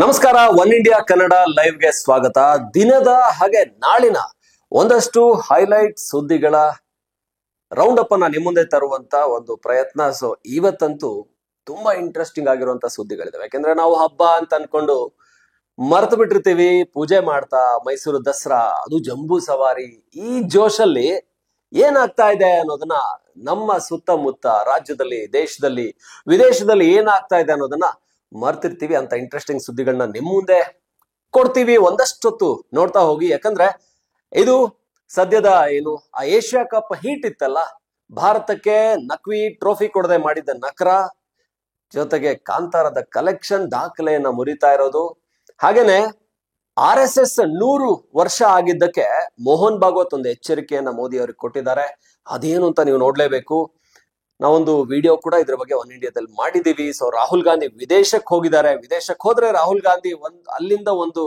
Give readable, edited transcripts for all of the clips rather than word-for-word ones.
ನಮಸ್ಕಾರ. One India Kannada ಲೈವ್ಗೆ ಸ್ವಾಗತ. ದಿನದ ಹಾಗೆ ನಾಳಿನ ಒಂದಷ್ಟು ಹೈಲೈಟ್ ಸುದ್ದಿಗಳ ರೌಂಡ್ ಅಪ್ ಅನ್ನ ನಿಮ್ಮ ಮುಂದೆ ತರುವಂತ ಒಂದು ಪ್ರಯತ್ನ. ಸೊ ಇವತ್ತಂತೂ ತುಂಬಾ ಇಂಟ್ರೆಸ್ಟಿಂಗ್ ಆಗಿರುವಂತ ಸುದ್ದಿಗಳಿದಾವೆ. ಯಾಕೆಂದ್ರೆ ನಾವು ಹಬ್ಬ ಅಂತ ಅನ್ಕೊಂಡು ಮರೆತು ಬಿಟ್ಟಿರ್ತೀವಿ. ಪೂಜೆ ಮಾಡ್ತಾ ಮೈಸೂರು ದಸರಾ, ಅದು ಜಂಬೂ ಸವಾರಿ, ಈ ಜೋಶಲ್ಲಿ ಏನಾಗ್ತಾ ಇದೆ ಅನ್ನೋದನ್ನ ನಮ್ಮ ಸುತ್ತಮುತ್ತ ರಾಜ್ಯದಲ್ಲಿ, ದೇಶದಲ್ಲಿ, ವಿದೇಶದಲ್ಲಿ ಏನಾಗ್ತಾ ಇದೆ ಅನ್ನೋದನ್ನ ಮರ್ತಿರ್ತೀವಿ. ಅಂತ ಇಂಟ್ರೆಸ್ಟಿಂಗ್ ಸುದ್ದಿಗಳನ್ನ ನಿಮ್ ಮುಂದೆ ಕೊಡ್ತೀವಿ. ಒಂದಷ್ಟೊತ್ತು ನೋಡ್ತಾ ಹೋಗಿ. ಯಾಕಂದ್ರೆ ಇದು ಸದ್ಯದ ಆ ಏಷ್ಯಾ ಕಪ್ ಹೀಟ್ ಇತ್ತಲ್ಲ, ಭಾರತಕ್ಕೆ ನಕ್ವಿ ಟ್ರೋಫಿ ಕೊಡದೆ ಮಾಡಿದ್ದ ನಕರ, ಜೊತೆಗೆ ಕಾಂತಾರದ ಕಲೆಕ್ಷನ್ ದಾಖಲೆಯನ್ನ ಮುರಿತಾ ಇರೋದು. ಹಾಗೇನೆ RSS 100 ವರ್ಷ ಆಗಿದ್ದಕ್ಕೆ ಮೋಹನ್ ಭಾಗವತ್ ಒಂದು ಎಚ್ಚರಿಕೆಯನ್ನ ಮೋದಿ ಅವ್ರಿಗೆ ಕೊಟ್ಟಿದ್ದಾರೆ. ಅದೇನು ಅಂತ ನೀವು ನೋಡ್ಲೇಬೇಕು. ನಾವೊಂದು ವಿಡಿಯೋ ಕೂಡ ಇದ್ರ ಬಗ್ಗೆ ಒನ್ ಇಂಡಿಯಾದಲ್ಲಿ ಮಾಡಿದೀವಿ. ಸೊ ರಾಹುಲ್ ಗಾಂಧಿ ವಿದೇಶಕ್ಕೆ ಹೋಗಿದ್ದಾರೆ. ವಿದೇಶಕ್ಕೆ ಹೋದ್ರೆ ರಾಹುಲ್ ಗಾಂಧಿ ಅಲ್ಲಿಂದ ಒಂದು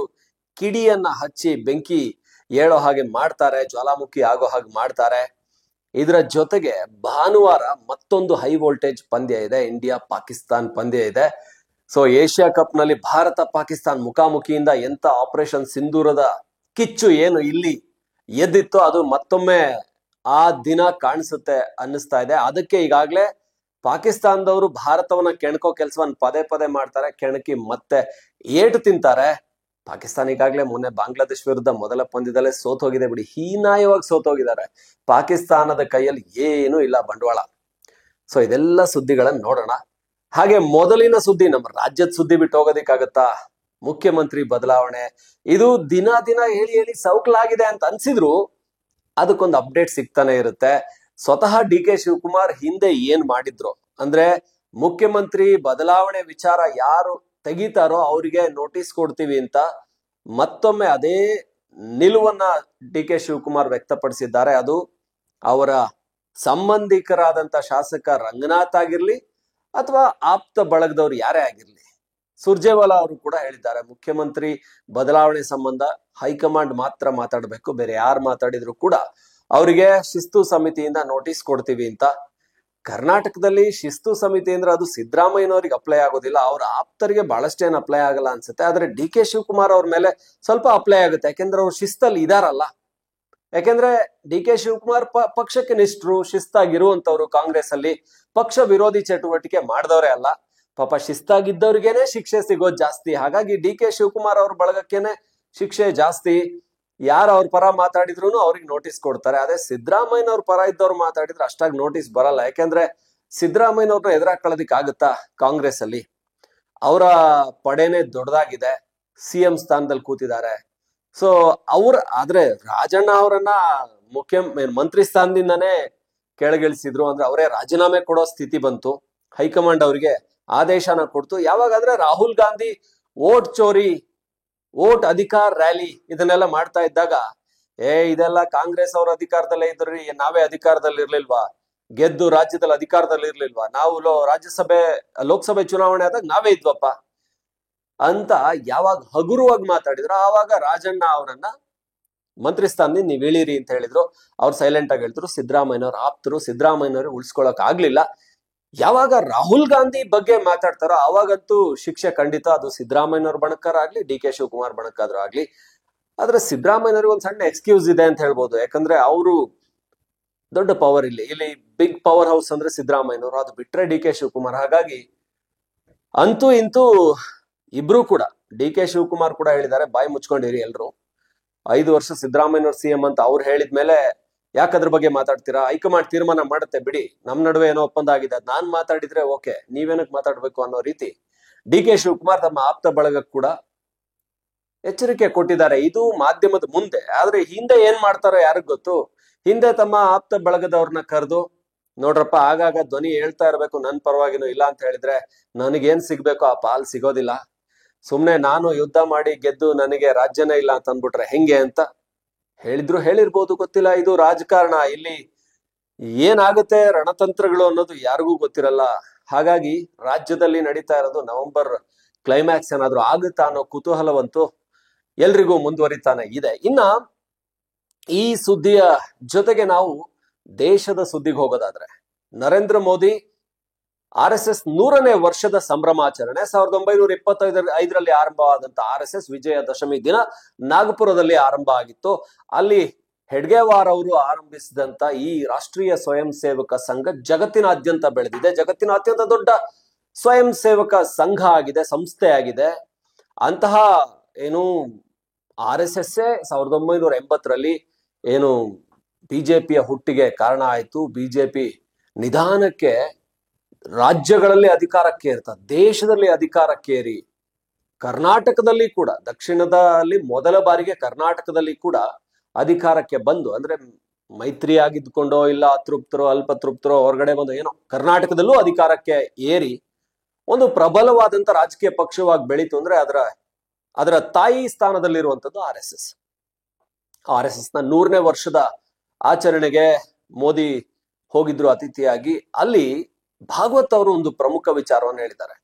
ಕಿಡಿಯನ್ನ ಹಚ್ಚಿ ಬೆಂಕಿ ಏಳೋ ಹಾಗೆ ಮಾಡ್ತಾರೆ, ಜ್ವಾಲಾಮುಖಿ ಆಗೋ ಹಾಗೆ ಮಾಡ್ತಾರೆ. ಇದರ ಜೊತೆಗೆ ಭಾನುವಾರ ಮತ್ತೊಂದು ಹೈ ವೋಲ್ಟೇಜ್ ಪಂದ್ಯ ಇದೆ, ಇಂಡಿಯಾ ಪಾಕಿಸ್ತಾನ್ ಪಂದ್ಯ ಇದೆ. ಸೊ ಏಷ್ಯಾ ಕಪ್ ನಲ್ಲಿ ಭಾರತ ಪಾಕಿಸ್ತಾನ್ ಮುಖಾಮುಖಿಯಿಂದ ಎಂತ ಆಪರೇಷನ್ ಸಿಂಧೂರದ ಕಿಚ್ಚು ಏನು ಇಲ್ಲಿ ಎದ್ದಿತ್ತು, ಅದು ಮತ್ತೊಮ್ಮೆ ಆ ದಿನ ಕಾಣಿಸುತ್ತೆ ಅನ್ನಿಸ್ತಾ ಇದೆ. ಅದಕ್ಕೆ ಈಗಾಗ್ಲೇ ಪಾಕಿಸ್ತಾನದವರು ಭಾರತವನ್ನ ಕೆಣಕೋ ಕೆಲಸವನ್ನ ಪದೇ ಪದೇ ಮಾಡ್ತಾರೆ. ಕೆಣಕಿ ಮತ್ತೆ ಏಟು ತಿಂತಾರೆ. ಪಾಕಿಸ್ತಾನ ಈಗಾಗ್ಲೇ ಮೊನ್ನೆ ಬಾಂಗ್ಲಾದೇಶ್ ವಿರುದ್ಧ ಮೊದಲ ಪಂದ್ಯದಲ್ಲೇ ಸೋತೋಗಿದೆ ಬಿಡಿ, ಹೀನಾಯವಾಗಿ ಸೋತೋಗಿದ್ದಾರೆ. ಪಾಕಿಸ್ತಾನದ ಕೈಯಲ್ಲಿ ಏನೂ ಇಲ್ಲ ಬಂಡವಾಳ. ಸೊ ಇದೆಲ್ಲ ಸುದ್ದಿಗಳನ್ನ ನೋಡೋಣ. ಹಾಗೆ ಮೊದಲಿನ ಸುದ್ದಿ, ನಮ್ಮ ರಾಜ್ಯದ ಸುದ್ದಿ ಬಿಟ್ಟು ಹೋಗೋದಿಕ್ಕಾಗತ್ತಾ? ಮುಖ್ಯಮಂತ್ರಿ ಬದಲಾವಣೆ, ಇದು ದಿನ ದಿನ ಹೇಳಿ ಹೇಳಿ ಸೌಕಲಾಗಿದೆ ಅಂತ ಅನ್ಸಿದ್ರು ಅದಕ್ಕೊಂದು ಅಪ್ಡೇಟ್ ಸಿಗ್ತಾನೆ ಇರುತ್ತೆ. ಸ್ವತಃ DK ಶಿವಕುಮಾರ್ ಹಿಂದೆ ಏನ್ ಮಾಡಿದ್ರು ಅಂದ್ರೆ, ಮುಖ್ಯಮಂತ್ರಿ ಬದಲಾವಣೆ ವಿಚಾರ ಯಾರು ತೆಗಿತಾರೋ ಅವರಿಗೆ ನೋಟಿಸ್ ಕೊಡ್ತೀವಿ ಅಂತ ಮತ್ತೊಮ್ಮೆ ಅದೇ ನಿಲುವನ್ನ DK ಶಿವಕುಮಾರ್ ವ್ಯಕ್ತಪಡಿಸಿದ್ದಾರೆ. ಅದು ಅವರ ಸಂಬಂಧಿಕರಾದಂತ ಶಾಸಕ ರಂಗನಾಥ್ ಆಗಿರ್ಲಿ ಅಥವಾ ಆಪ್ತ ಬಳಗದವ್ರು ಯಾರೇ ಆಗಿರ್ಲಿ. ಸುರ್ಜೇವಾಲಾ ಅವರು ಕೂಡ ಹೇಳಿದ್ದಾರೆ, ಮುಖ್ಯಮಂತ್ರಿ ಬದಲಾವಣೆ ಸಂಬಂಧ ಹೈಕಮಾಂಡ್ ಮಾತ್ರ ಮಾತಾಡಬೇಕು, ಬೇರೆ ಯಾರು ಮಾತಾಡಿದ್ರು ಕೂಡ ಅವರಿಗೆ ಶಿಸ್ತು ಸಮಿತಿಯಿಂದ ನೋಟಿಸ್ ಕೊಡ್ತೀವಿ ಅಂತ. ಕರ್ನಾಟಕದಲ್ಲಿ ಶಿಸ್ತು ಸಮಿತಿ ಅಂದ್ರೆ ಅದು ಸಿದ್ದರಾಮಯ್ಯನವ್ರಿಗೆ ಅಪ್ಲೈ ಆಗೋದಿಲ್ಲ, ಅವ್ರ ಆಪ್ತರಿಗೆ ಬಹಳಷ್ಟೇನು ಅಪ್ಲೈ ಆಗಲ್ಲ ಅನ್ಸುತ್ತೆ. ಆದ್ರೆ DK ಶಿವಕುಮಾರ್ ಅವ್ರ ಮೇಲೆ ಸ್ವಲ್ಪ ಅಪ್ಲೈ ಆಗುತ್ತೆ, ಯಾಕೆಂದ್ರೆ ಅವ್ರು ಶಿಸ್ತಲ್ಲಿ ಇದಾರಲ್ಲ. ಯಾಕೆಂದ್ರೆ DK ಶಿವಕುಮಾರ್ ಪಕ್ಷಕ್ಕೆ ನಿಷ್ಠರು, ಶಿಸ್ತಾಗಿರುವಂತವ್ರು, ಕಾಂಗ್ರೆಸ್ ಅಲ್ಲಿ ಪಕ್ಷ ವಿರೋಧಿ ಚಟುವಟಿಕೆ ಮಾಡಿದವರೇ ಅಲ್ಲ. ಪಾಪ ಶಿಸ್ತಾಗಿದ್ದವ್ರಿಗೇನೆ ಶಿಕ್ಷೆ ಸಿಗೋದು ಜಾಸ್ತಿ. ಹಾಗಾಗಿ DK ಶಿವಕುಮಾರ್ ಅವ್ರ ಬಳಗಕ್ಕೇನೆ ಶಿಕ್ಷೆ ಜಾಸ್ತಿ. ಯಾರು ಅವ್ರ ಪರ ಮಾತಾಡಿದ್ರು ಅವ್ರಿಗೆ ನೋಟಿಸ್ ಕೊಡ್ತಾರೆ. ಅದೇ ಸಿದ್ದರಾಮಯ್ಯನವ್ರ ಪರ ಇದ್ದವ್ರು ಮಾತಾಡಿದ್ರೆ ಅಷ್ಟಾಗಿ ನೋಟಿಸ್ ಬರಲ್ಲ. ಯಾಕೆಂದ್ರೆ ಸಿದ್ದರಾಮಯ್ಯನವ್ರನ್ನ ಎದುರಾಕೊಳ್ಳೋದಿಕ್ ಆಗುತ್ತಾ? ಕಾಂಗ್ರೆಸ್ ಅಲ್ಲಿ ಅವರ ಪಡೆನೆ ದೊಡ್ಡದಾಗಿದೆ, CM ಸ್ಥಾನದಲ್ಲಿ ಕೂತಿದ್ದಾರೆ. ಸೊ ಆದ್ರೆ ರಾಜಣ್ಣ ಅವರನ್ನ ಮಂತ್ರಿ ಸ್ಥಾನದಿಂದಾನೇ ಕೆಳಗಿಳಿಸಿದ್ರು. ಅಂದ್ರೆ ಅವರೇ ರಾಜೀನಾಮೆ ಕೊಡೋ ಸ್ಥಿತಿ ಬಂತು. ಹೈಕಮಾಂಡ್ ಅವರಿಗೆ ಆದೇಶನ ಕೊಡ್ತು. ಯಾವಾಗಾದ್ರೆ ರಾಹುಲ್ ಗಾಂಧಿ ವೋಟ್ ಚೋರಿ, ವೋಟ್ ಅಧಿಕಾರ ರ್ಯಾಲಿ ಇದನ್ನೆಲ್ಲ ಮಾಡ್ತಾ ಇದ್ದಾಗ, ಇದೆಲ್ಲ ಕಾಂಗ್ರೆಸ್ ಅವ್ರ ಅಧಿಕಾರದಲ್ಲೇ ಇದ್ರಿ, ನಾವೇ ಅಧಿಕಾರದಲ್ಲಿ ಇರ್ಲಿಲ್ವಾ, ಗೆದ್ದು ರಾಜ್ಯದಲ್ಲಿ ಅಧಿಕಾರದಲ್ಲಿ ಇರ್ಲಿಲ್ವಾ, ನಾವು ಲೋಕಸಭೆ ಚುನಾವಣೆ ಆದಾಗ ನಾವೇ ಇದ್ವಪ್ಪ ಅಂತ ಯಾವಾಗ ಹಗುರವಾಗಿ ಮಾತಾಡಿದ್ರು ಆವಾಗ ರಾಜಣ್ಣ ಅವರನ್ನ ಮಂತ್ರಿ ಸ್ಥಾನದಿಂದ ನೀವ್ ಇಳೀರಿ ಅಂತ ಹೇಳಿದ್ರು. ಅವ್ರು ಸೈಲೆಂಟ್ ಆಗಿ ಹೇಳಿದ್ರು. ಸಿದ್ದರಾಮಯ್ಯನವ್ರ ಆಪ್ತರು, ಸಿದ್ದರಾಮಯ್ಯನವ್ರು ಉಳಿಸ್ಕೊಳಕ್ ಆಗ್ಲಿಲ್ಲ. ಯಾವಾಗ ರಾಹುಲ್ ಗಾಂಧಿ ಬಗ್ಗೆ ಮಾತಾಡ್ತಾರೋ ಅವಾಗಂತೂ ಶಿಕ್ಷೆ ಖಂಡಿತ. ಅದು ಸಿದ್ದರಾಮಯ್ಯನವ್ರ ಬಣಕ್ಕಾರ ಆಗ್ಲಿ, DK ಶಿವಕುಮಾರ್ ಬಣಕ್ಕಾದ್ರೂ ಆಗ್ಲಿ. ಆದ್ರೆ ಸಿದ್ದರಾಮಯ್ಯನವ್ರಿಗೆ ಒಂದ್ ಸಣ್ಣ ಎಕ್ಸ್ಕ್ಯೂಸ್ ಇದೆ ಅಂತ ಹೇಳ್ಬೋದು. ಯಾಕಂದ್ರೆ ಅವರು ದೊಡ್ಡ ಪವರ್, ಇಲ್ಲಿ ಬಿಗ್ ಪವರ್ ಹೌಸ್ ಅಂದ್ರೆ ಸಿದ್ದರಾಮಯ್ಯನವರು, ಅದು ಬಿಟ್ರೆ DK ಶಿವಕುಮಾರ್. ಹಾಗಾಗಿ ಅಂತೂ ಇಂತೂ ಇಬ್ರು ಕೂಡ, DK ಶಿವಕುಮಾರ್ ಕೂಡ ಹೇಳಿದ್ದಾರೆ, ಬಾಯಿ ಮುಚ್ಕೊಂಡಿರಿ ಎಲ್ರು, 5 ವರ್ಷ ಸಿದ್ದರಾಮಯ್ಯನವ್ರ CM ಅಂತ ಅವ್ರು ಹೇಳಿದ್ಮೇಲೆ ಯಾಕದ್ರ ಬಗ್ಗೆ ಮಾತಾಡ್ತೀರಾ? ಹೈಕಮಾಂಡ್ ತೀರ್ಮಾನ ಮಾಡುತ್ತೆ ಬಿಡಿ, ನಮ್ ನಡುವೆ ಏನೋ ಒಪ್ಪಂದ ಆಗಿದೆ, ನಾನ್ ಮಾತಾಡಿದ್ರೆ ಓಕೆ, ನೀವೇನಕ್ ಮಾತಾಡ್ಬೇಕು ಅನ್ನೋ ರೀತಿ DK ಶಿವಕುಮಾರ್ ತಮ್ಮ ಆಪ್ತ ಬಳಗಕ್ಕೆ ಕೂಡ ಎಚ್ಚರಿಕೆ ಕೊಟ್ಟಿದ್ದಾರೆ. ಇದು ಮಾಧ್ಯಮದ ಮುಂದೆ. ಆದ್ರೆ ಹಿಂದೆ ಏನ್ ಮಾಡ್ತಾರೋ ಯಾರಿಗ್ ಗೊತ್ತು. ಹಿಂದೆ ತಮ್ಮ ಆಪ್ತ ಬಳಗದವ್ರನ್ನ ಕರೆದು, ನೋಡ್ರಪ್ಪ ಆಗಾಗ ಧ್ವನಿ ಹೇಳ್ತಾ ಇರ್ಬೇಕು ನನ್ ಪರವಾಗಿನೂ, ಇಲ್ಲ ಅಂತ ಹೇಳಿದ್ರೆ ನನಗೇನ್ ಸಿಗ್ಬೇಕು ಆ ಪಾಲ್ ಸಿಗೋದಿಲ್ಲ. ಸುಮ್ನೆ ನಾನು ಯುದ್ಧ ಮಾಡಿ ಗೆದ್ದು ನನಗೆ ರಾಜ್ಯನೇ ಇಲ್ಲ ಅಂತ ಅಂದ್ಬಿಟ್ರೆ ಹೆಂಗೆ ಅಂತ ಹೇಳಿರ್ಬೋದು, ಗೊತ್ತಿಲ್ಲ. ಇದು ರಾಜಕಾರಣ, ಇಲ್ಲಿ ಏನಾಗುತ್ತೆ ರಣತಂತ್ರಗಳು ಅನ್ನೋದು ಯಾರಿಗೂ ಗೊತ್ತಿರಲ್ಲ. ಹಾಗಾಗಿ ರಾಜ್ಯದಲ್ಲಿ ನಡೀತಾ ಇರೋದು ನವೆಂಬರ್ ಕ್ಲೈಮ್ಯಾಕ್ಸ್ ಏನಾದ್ರು ಆಗುತ್ತಾ ಅನ್ನೋ ಕುತೂಹಲವಂತೂ ಎಲ್ರಿಗೂ ಮುಂದುವರಿತಾನೆ ಇದೆ. ಇನ್ನ ಈ ಸುದ್ದಿಯ ಜೊತೆಗೆ ನಾವು ದೇಶದ ಸುದ್ದಿಗೆ ಹೋಗೋದಾದ್ರೆ, ನರೇಂದ್ರ ಮೋದಿ RSS 100ನೇ ವರ್ಷದ ಸಂಭ್ರಮಾಚರಣೆ 1925 ಆರಂಭವಾದಂತಹ RSS ವಿಜಯದಶಮಿ ದಿನ ನಾಗಪುರದಲ್ಲಿ ಆರಂಭ ಆಗಿತ್ತು. ಅಲ್ಲಿ ಹೆಡ್ಗೇವಾರ್ ಅವರು ಆರಂಭಿಸಿದಂತ ಈ ರಾಷ್ಟ್ರೀಯ ಸ್ವಯಂ ಸೇವಕ ಸಂಘ ಜಗತ್ತಿನಾದ್ಯಂತ ಬೆಳೆದಿದೆ. ಜಗತ್ತಿನಾದ್ಯಂತ ದೊಡ್ಡ ಸ್ವಯಂ ಸೇವಕ ಸಂಘ ಆಗಿದೆ, ಸಂಸ್ಥೆ ಆಗಿದೆ. ಅಂತಹ ಏನು RSS 1980ರಲ್ಲಿ ಏನು ಬಿಜೆಪಿಯ ಹುಟ್ಟಿಗೆ ಕಾರಣ ಆಯ್ತು. ಬಿಜೆಪಿ ನಿಧಾನಕ್ಕೆ ರಾಜ್ಯಗಳಲ್ಲಿ ಅಧಿಕಾರಕ್ಕೆ ಏರ್ತಾರೆ, ದೇಶದಲ್ಲಿ ಅಧಿಕಾರಕ್ಕೇರಿ ಕರ್ನಾಟಕದಲ್ಲಿ ಕೂಡ, ದಕ್ಷಿಣದಲ್ಲಿ ಮೊದಲ ಬಾರಿಗೆ ಕರ್ನಾಟಕದಲ್ಲಿ ಕೂಡ ಅಧಿಕಾರಕ್ಕೆ ಬಂದು, ಅಂದ್ರೆ ಮೈತ್ರಿ ಆಗಿದ್ದುಕೊಂಡೋ ಇಲ್ಲ ಅತೃಪ್ತರೋ ಅಲ್ಪತೃಪ್ತರೋ ಹೊರಗಡೆ ಬಂದು ಏನೋ ಕರ್ನಾಟಕದಲ್ಲೂ ಅಧಿಕಾರಕ್ಕೆ ಏರಿ ಒಂದು ಪ್ರಬಲವಾದಂತ ರಾಜಕೀಯ ಪಕ್ಷವಾಗಿ ಬೆಳೀತು. ಅಂದ್ರೆ ಅದರ ತಾಯಿ ಸ್ಥಾನದಲ್ಲಿರುವಂತದ್ದು RSS. RSS ನ 100ನೇ ವರ್ಷದ ಆಚರಣೆಗೆ ಮೋದಿ ಹೋಗಿದ್ರು ಅತಿಥಿಯಾಗಿ. ಅಲ್ಲಿ ಭಾಗವತ್ ಅವರು ಒಂದು ಪ್ರಮುಖ ವಿಚಾರವನ್ನು ಹೇಳಿದ್ದಾರೆ.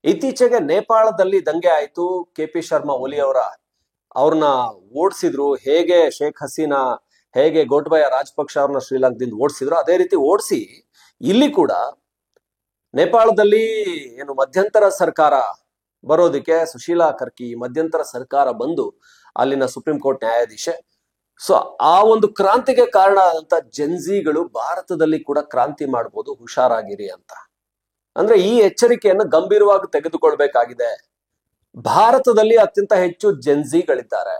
ಇತ್ತೀಚೆಗೆ ನೇಪಾಳದಲ್ಲಿ ದಂಗೆ ಆಯ್ತು. KP ಶರ್ಮಾ ಒಲಿ ಅವ್ರನ್ನ ಓಡಿಸಿದ್ರು. ಹೇಗೆ ಶೇಖ್ ಹಸೀನಾ, ಹೇಗೆ ಗೋಟಬಯ ರಾಜಪಕ್ಷ ಅವ್ರನ್ನ ಶ್ರೀಲಂಕಾದಿಂದ ಓಡಿಸಿದ್ರು, ಅದೇ ರೀತಿ ಓಡಿಸಿ ಇಲ್ಲಿ ಕೂಡ ನೇಪಾಳದಲ್ಲಿ ಏನು ಮಧ್ಯಂತರ ಸರ್ಕಾರ ಬರೋದಕ್ಕೆ ಸುಶೀಲಾ ಕರ್ಕಿ ಮಧ್ಯಂತರ ಸರ್ಕಾರ ಬಂದು ಅಲ್ಲಿನ ಸುಪ್ರೀಂ ಕೋರ್ಟ್ ನ್ಯಾಯಾಧೀಶೆ. ಸೊ ಆ ಒಂದು ಕ್ರಾಂತಿಗೆ ಕಾರಣ ಆದಂತ ಜೆನ್ಜಿಗಳು ಭಾರತದಲ್ಲಿ ಕೂಡ ಕ್ರಾಂತಿ ಮಾಡ್ಬೋದು, ಹುಷಾರಾಗಿರಿ ಅಂತ. ಅಂದ್ರೆ ಈ ಎಚ್ಚರಿಕೆಯನ್ನು ಗಂಭೀರವಾಗಿ ತೆಗೆದುಕೊಳ್ಬೇಕಾಗಿದೆ. ಭಾರತದಲ್ಲಿ ಅತ್ಯಂತ ಹೆಚ್ಚು ಜೆನ್ಜಿಗಳಿದ್ದಾರೆ.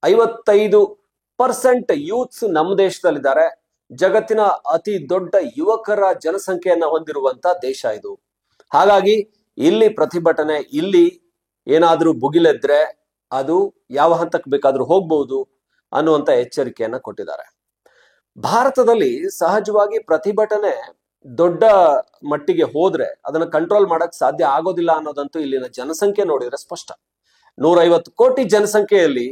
55% ಯೂತ್ಸ್ ನಮ್ಮ ದೇಶದಲ್ಲಿದ್ದಾರೆ. ಜಗತ್ತಿನ ಅತಿ ದೊಡ್ಡ ಯುವಕರ ಜನಸಂಖ್ಯೆಯನ್ನ ಹೊಂದಿರುವಂತ ದೇಶ ಇದು. ಹಾಗಾಗಿ ಇಲ್ಲಿ ಪ್ರತಿಭಟನೆ, ಇಲ್ಲಿ ಏನಾದ್ರೂ ಭುಗಿಲೆದ್ರೆ ಅದು ಯಾವ ಹಂತಕ್ಕೆ ಬೇಕಾದ್ರೂ ಹೋಗ್ಬಹುದು ಅನ್ನುವಂತ ಎಚ್ಚರಿಕೆಯನ್ನ ಕೊಟ್ಟಿದ್ದಾರೆ. ಭಾರತದಲ್ಲಿ ಸಹಜವಾಗಿ ಪ್ರತಿಭಟನೆ ದೊಡ್ಡ ಮಟ್ಟಿಗೆ ಹೋದ್ರೆ ಅದನ್ನ ಕಂಟ್ರೋಲ್ ಮಾಡಕ್ ಸಾಧ್ಯ ಆಗೋದಿಲ್ಲ ಅನ್ನೋದಂತೂ ಇಲ್ಲಿನ ಜನಸಂಖ್ಯೆ ನೋಡಿದ್ರೆ ಸ್ಪಷ್ಟ. 150 ಕೋಟಿ ಜನಸಂಖ್ಯೆಯಲ್ಲಿ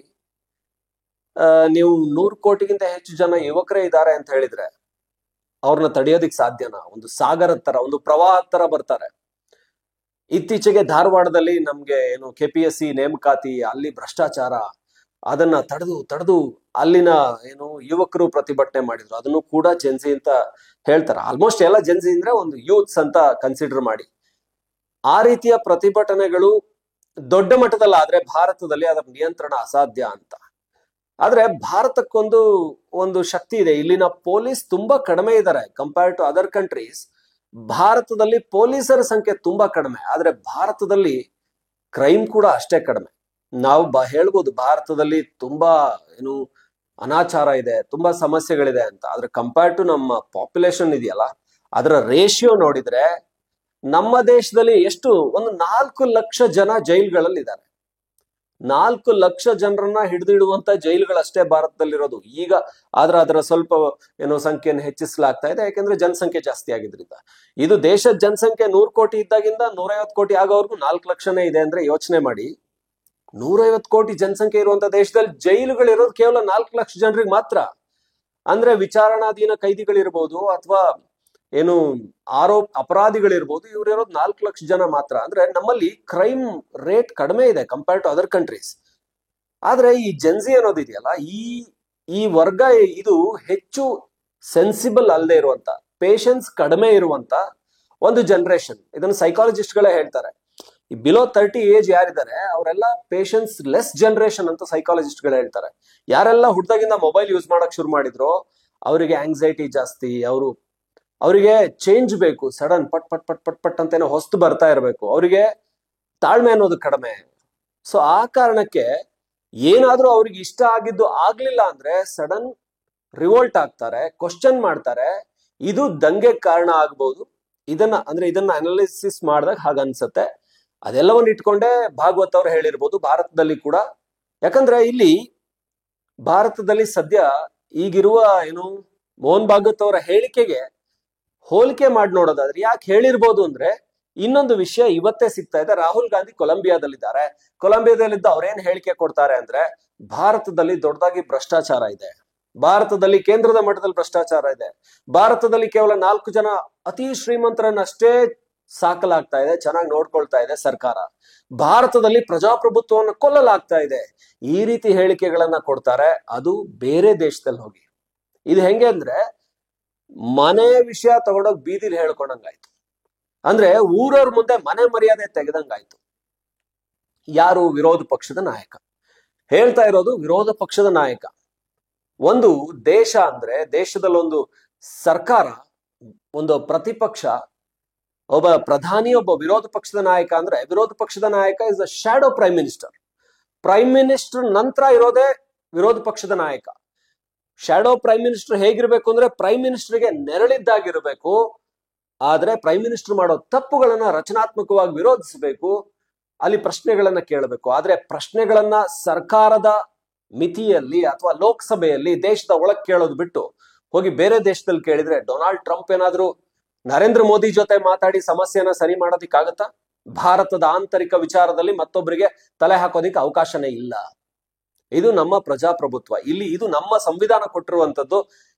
ನೀವು 100 ಕೋಟಿಗಿಂತ ಹೆಚ್ಚು ಜನ ಯುವಕರೇ ಇದ್ದಾರೆ ಅಂತ ಹೇಳಿದ್ರೆ ಅವ್ರನ್ನ ತಡೆಯೋದಿಕ್ ಸಾಧ್ಯನಾ? ಒಂದು ಸಾಗರದ ತರ, ಒಂದು ಪ್ರವಾಹದ ತರ ಬರ್ತಾರೆ. ಇತ್ತೀಚೆಗೆ ಧಾರವಾಡದಲ್ಲಿ ನಮ್ಗೆ ಏನು KPSC ನೇಮಕಾತಿ, ಅಲ್ಲಿ ಭ್ರಷ್ಟಾಚಾರ, ಅದನ್ನ ತಡೆದು ಅಲ್ಲಿನ ಏನು ಯುವಕರು ಪ್ರತಿಭಟನೆ ಮಾಡಿದ್ರು. ಅದನ್ನು ಕೂಡ ಜೆನ್ಸಿ ಅಂತ ಹೇಳ್ತಾರೆ. ಆಲ್ಮೋಸ್ಟ್ ಎಲ್ಲ ಜೆನ್ಸಿ ಅಂದ್ರೆ ಒಂದು ಯೂತ್ಸ್ ಅಂತ ಕನ್ಸಿಡರ್ ಮಾಡಿ. ಆ ರೀತಿಯ ಪ್ರತಿಭಟನೆಗಳು ದೊಡ್ಡ ಮಟ್ಟದಲ್ಲಿ ಆದ್ರೆ ಭಾರತದಲ್ಲಿ ಅದರ ನಿಯಂತ್ರಣ ಅಸಾಧ್ಯ ಅಂತ. ಆದ್ರೆ ಭಾರತಕ್ಕೊಂದು ಶಕ್ತಿ ಇದೆ. ಇಲ್ಲಿನ ಪೊಲೀಸ್ ತುಂಬಾ ಕಡಿಮೆ ಇದ್ದಾರೆ ಕಂಪೇರ್ ಟು ಅದರ್ ಕಂಟ್ರೀಸ್. ಭಾರತದಲ್ಲಿ ಪೊಲೀಸರ ಸಂಖ್ಯೆ ತುಂಬಾ ಕಡಿಮೆ, ಆದ್ರೆ ಭಾರತದಲ್ಲಿ ಕ್ರೈಮ್ ಕೂಡ ಅಷ್ಟೇ ಕಡಿಮೆ. ನಾವು ಹೇಳ್ಬೋದು ಭಾರತದಲ್ಲಿ ತುಂಬಾ ಏನು ಅನಾಚಾರ ಇದೆ, ತುಂಬಾ ಸಮಸ್ಯೆಗಳಿದೆ ಅಂತ. ಆದ್ರೆ ಕಂಪೇರ್ ಟು ನಮ್ಮ ಪಾಪ್ಯುಲೇಷನ್ ಇದೆಯಲ್ಲ, ಅದರ ರೇಷಿಯೋ ನೋಡಿದ್ರೆ ನಮ್ಮ ದೇಶದಲ್ಲಿ ಎಷ್ಟು, ಒಂದು 4 ಲಕ್ಷ ಜನ ಜೈಲ್ಗಳಲ್ಲಿ ಇದ್ದಾರೆ. 4 ಲಕ್ಷ ಜನರನ್ನ ಹಿಡಿದಿಡುವಂತ ಜೈಲುಗಳಷ್ಟೇ ಭಾರತದಲ್ಲಿರೋದು ಈಗ. ಆದ್ರೆ ಅದರ ಸ್ವಲ್ಪ ಏನೋ ಸಂಖ್ಯೆಯನ್ನು ಹೆಚ್ಚಿಸಲಾಗ್ತಾ ಇದೆ, ಯಾಕೆಂದ್ರೆ ಜನಸಂಖ್ಯೆ ಜಾಸ್ತಿ ಆಗಿದ್ರಿಂದ. ಇದು ದೇಶದ ಜನಸಂಖ್ಯೆ 100 ಕೋಟಿ ಇದ್ದಾಗಿಂದ 150 ಕೋಟಿ ಆಗೋವರೆಗೂ 4 ಲಕ್ಷನೇ ಇದೆ ಅಂದ್ರೆ ಯೋಚನೆ ಮಾಡಿ. 150 ಕೋಟಿ ಜನಸಂಖ್ಯೆ ಇರುವಂತ ದೇಶದಲ್ಲಿ ಜೈಲುಗಳಿರೋದು ಕೇವಲ 4 ಲಕ್ಷ ಜನರಿಗೆ ಮಾತ್ರ. ಅಂದ್ರೆ ವಿಚಾರಣಾಧೀನ ಕೈದಿಗಳಿರ್ಬೋದು ಅಥವಾ ಏನು ಅಪರಾಧಿಗಳಿರ್ಬೋದು, ಇವ್ರು ಇರೋದು 4 ಲಕ್ಷ ಜನ ಮಾತ್ರ. ಅಂದ್ರೆ ನಮ್ಮಲ್ಲಿ ಕ್ರೈಮ್ ರೇಟ್ ಕಡಿಮೆ ಇದೆ ಕಂಪೇರ್ ಟು ಅದರ್ ಕಂಟ್ರೀಸ್. ಆದ್ರೆ ಈ ಜೆನ್ಸಿ ಅನ್ನೋದಿದೆಯಲ್ಲ, ಈ ವರ್ಗ ಇದು ಹೆಚ್ಚು ಸೆನ್ಸಿಬಲ್ ಅಲ್ಲದೆ ಇರುವಂತ, ಪೇಷನ್ಸ್ ಕಡಿಮೆ ಇರುವಂತ ಒಂದು ಜನರೇಷನ್. ಇದನ್ನು ಸೈಕಾಲಜಿಸ್ಟ್ಗಳೇ ಹೇಳ್ತಾರೆ. ಈ ಬಿಲೋ 30 ಏಜ್ ಯಾರಿದ್ದಾರೆ ಅವರೆಲ್ಲ ಪೇಷನ್ಸ್ ಲೆಸ್ ಜನರೇಷನ್ ಅಂತ ಸೈಕಾಲಜಿಸ್ಟ್ಗಳು ಹೇಳ್ತಾರೆ. ಯಾರೆಲ್ಲ ಹುಡ್ದಾಗಿಂದ ಮೊಬೈಲ್ ಯೂಸ್ ಮಾಡಕ್ ಶುರು ಮಾಡಿದ್ರೋ ಅವರಿಗೆ ಆಂಗ್ಸೈಟಿ ಜಾಸ್ತಿ, ಅವರಿಗೆ ಚೇಂಜ್ ಬೇಕು, ಸಡನ್ ಪಟ್ ಪಟ್ ಪಟ್ ಪಟ್ ಪಟ್ ಅಂತೇನೋ ಹೊಸ್ತು ಬರ್ತಾ ಇರಬೇಕು, ಅವರಿಗೆ ತಾಳ್ಮೆ ಅನ್ನೋದು ಕಡಿಮೆ. ಸೊ ಆ ಕಾರಣಕ್ಕೆ ಏನಾದ್ರೂ ಅವ್ರಿಗೆ ಇಷ್ಟ ಆಗಿದ್ದು ಆಗ್ಲಿಲ್ಲ ಅಂದ್ರೆ ಸಡನ್ ರಿವೋಲ್ಟ್ ಆಗ್ತಾರೆ, ಕ್ವಶನ್ ಮಾಡ್ತಾರೆ. ಇದು ದಂಗೆ ಕಾರಣ ಆಗ್ಬಹುದು. ಇದನ್ನ ಅನಾಲಿಸಿಸ್ ಮಾಡಿದಾಗ ಹಾಗನ್ಸತ್ತೆ. ಅದೆಲ್ಲವನ್ನು ಇಟ್ಕೊಂಡೆ ಭಾಗವತ್ ಅವ್ರು ಹೇಳಿರ್ಬೋದು ಭಾರತದಲ್ಲಿ ಕೂಡ. ಯಾಕಂದ್ರೆ ಇಲ್ಲಿ ಭಾರತದಲ್ಲಿ ಸದ್ಯ ಈಗಿರುವ ಏನು ಮೋಹನ್ ಭಾಗವತ್ ಅವರ ಹೇಳಿಕೆಗೆ ಹೋಲಿಕೆ ಮಾಡಿ ನೋಡೋದಾದ್ರೆ ಯಾಕೆ ಹೇಳಿರ್ಬೋದು ಅಂದ್ರೆ, ಇನ್ನೊಂದು ವಿಷಯ ಇವತ್ತೇ ಸಿಗ್ತಾ ಇದೆ. ರಾಹುಲ್ ಗಾಂಧಿ ಕೊಲಂಬಿಯಾದಲ್ಲಿದ್ದಾರೆ. ಕೊಲಂಬಿಯಾದಲ್ಲಿದ್ದ ಅವ್ರೇನ್ ಹೇಳಿಕೆ ಕೊಡ್ತಾರೆ ಅಂದ್ರೆ, ಭಾರತದಲ್ಲಿ ದೊಡ್ಡದಾಗಿ ಭ್ರಷ್ಟಾಚಾರ ಇದೆ, ಭಾರತದಲ್ಲಿ ಕೇಂದ್ರದ ಮಟ್ಟದಲ್ಲಿ ಭ್ರಷ್ಟಾಚಾರ ಇದೆ, ಭಾರತದಲ್ಲಿ ಕೇವಲ 4 ಜನ ಅತಿ ಶ್ರೀಮಂತರನ್ನಷ್ಟೇ ಸಾಕಲಾಗ್ತಾ ಇದೆ, ಚೆನ್ನಾಗಿ ನೋಡ್ಕೊಳ್ತಾ ಇದೆ ಸರ್ಕಾರ, ಭಾರತದಲ್ಲಿ ಪ್ರಜಾಪ್ರಭುತ್ವವನ್ನು ಕೊಲ್ಲಲಾಗ್ತಾ ಇದೆ. ಈ ರೀತಿ ಹೇಳಿಕೆಗಳನ್ನ ಕೊಡ್ತಾರೆ. ಅದು ಬೇರೆ ದೇಶದಲ್ಲಿ ಹೋಗಿ. ಇದು ಹೆಂಗೆ ಅಂದ್ರೆ ಮನೆ ವಿಷಯ ತಗೊಂಡೋಗಿ ಬೀದಿಲಿ ಹೇಳ್ಕೊಂಡಂಗಾಯ್ತು. ಅಂದ್ರೆ ಊರವ್ರ ಮುಂದೆ ಮನೆ ಮರ್ಯಾದೆ ತೆಗೆದಂಗಾಯ್ತು. ಯಾರು? ವಿರೋಧ ಪಕ್ಷದ ನಾಯಕ. ಹೇಳ್ತಾ ಇರೋದು ವಿರೋಧ ಪಕ್ಷದ ನಾಯಕ. ಒಂದು ದೇಶ ಅಂದ್ರೆ, ದೇಶದಲ್ಲೊಂದು ಸರ್ಕಾರ, ಒಂದು ಪ್ರತಿಪಕ್ಷ, ಒಬ್ಬ ಪ್ರಧಾನಿ, ಒಬ್ಬ ವಿರೋಧ ಪಕ್ಷದ ನಾಯಕ ಅಂದ್ರೆ, ವಿರೋಧ ಪಕ್ಷದ ನಾಯಕ is the shadow prime minister. Prime minister ನಂತರ ಇರೋದೇ ವಿರೋಧ ಪಕ್ಷದ ನಾಯಕ. ಶಾಡೋ ಪ್ರೈಮ್ ಮಿನಿಸ್ಟರ್ ಹೇಗಿರ್ಬೇಕು ಅಂದ್ರೆ, ಪ್ರೈಮ್ ಮಿನಿಸ್ಟರ್ಗೆ ನೆರಳಿದ್ದಾಗಿರ್ಬೇಕು. ಆದ್ರೆ ಪ್ರೈಮ್ ಮಿನಿಸ್ಟರ್ ಮಾಡೋ ತಪ್ಪುಗಳನ್ನ ರಚನಾತ್ಮಕವಾಗಿ ವಿರೋಧಿಸಬೇಕು, ಅಲ್ಲಿ ಪ್ರಶ್ನೆಗಳನ್ನ ಕೇಳಬೇಕು. ಆದ್ರೆ ಪ್ರಶ್ನೆಗಳನ್ನ ಸರ್ಕಾರದ ಮಿತಿಯಲ್ಲಿ ಅಥವಾ ಲೋಕಸಭೆಯಲ್ಲಿ ದೇಶದ ಒಳಗ್ ಕೇಳೋದು ಬಿಟ್ಟು ಹೋಗಿ ಬೇರೆ ದೇಶದಲ್ಲಿ ಕೇಳಿದ್ರೆ, ಡೊನಾಲ್ಡ್ ಟ್ರಂಪ್ ಏನಾದ್ರೂ ನರೇಂದ್ರ ಮೋದಿ ಜೊತೆ ಮಾತಾಡಿ ಸಮಸ್ಯೆನ ಸರಿ ಮಾಡೋದಿಕ್ಕಾಗತ್ತಾ? ಭಾರತದ ಆಂತರಿಕ ವಿಚಾರದಲ್ಲಿ ಮತ್ತೊಬ್ಬರಿಗೆ ತಲೆ ಹಾಕೋದಿಕ್ಕೆ ಅವಕಾಶನೇ ಇಲ್ಲ. ಇದು ನಮ್ಮ ಪ್ರಜಾಪ್ರಭುತ್ವ. ಇಲ್ಲಿ ಇದು ನಮ್ಮ ಸಂವಿಧಾನ ಕೊಟ್ಟಿರುವಂತದ್ದು.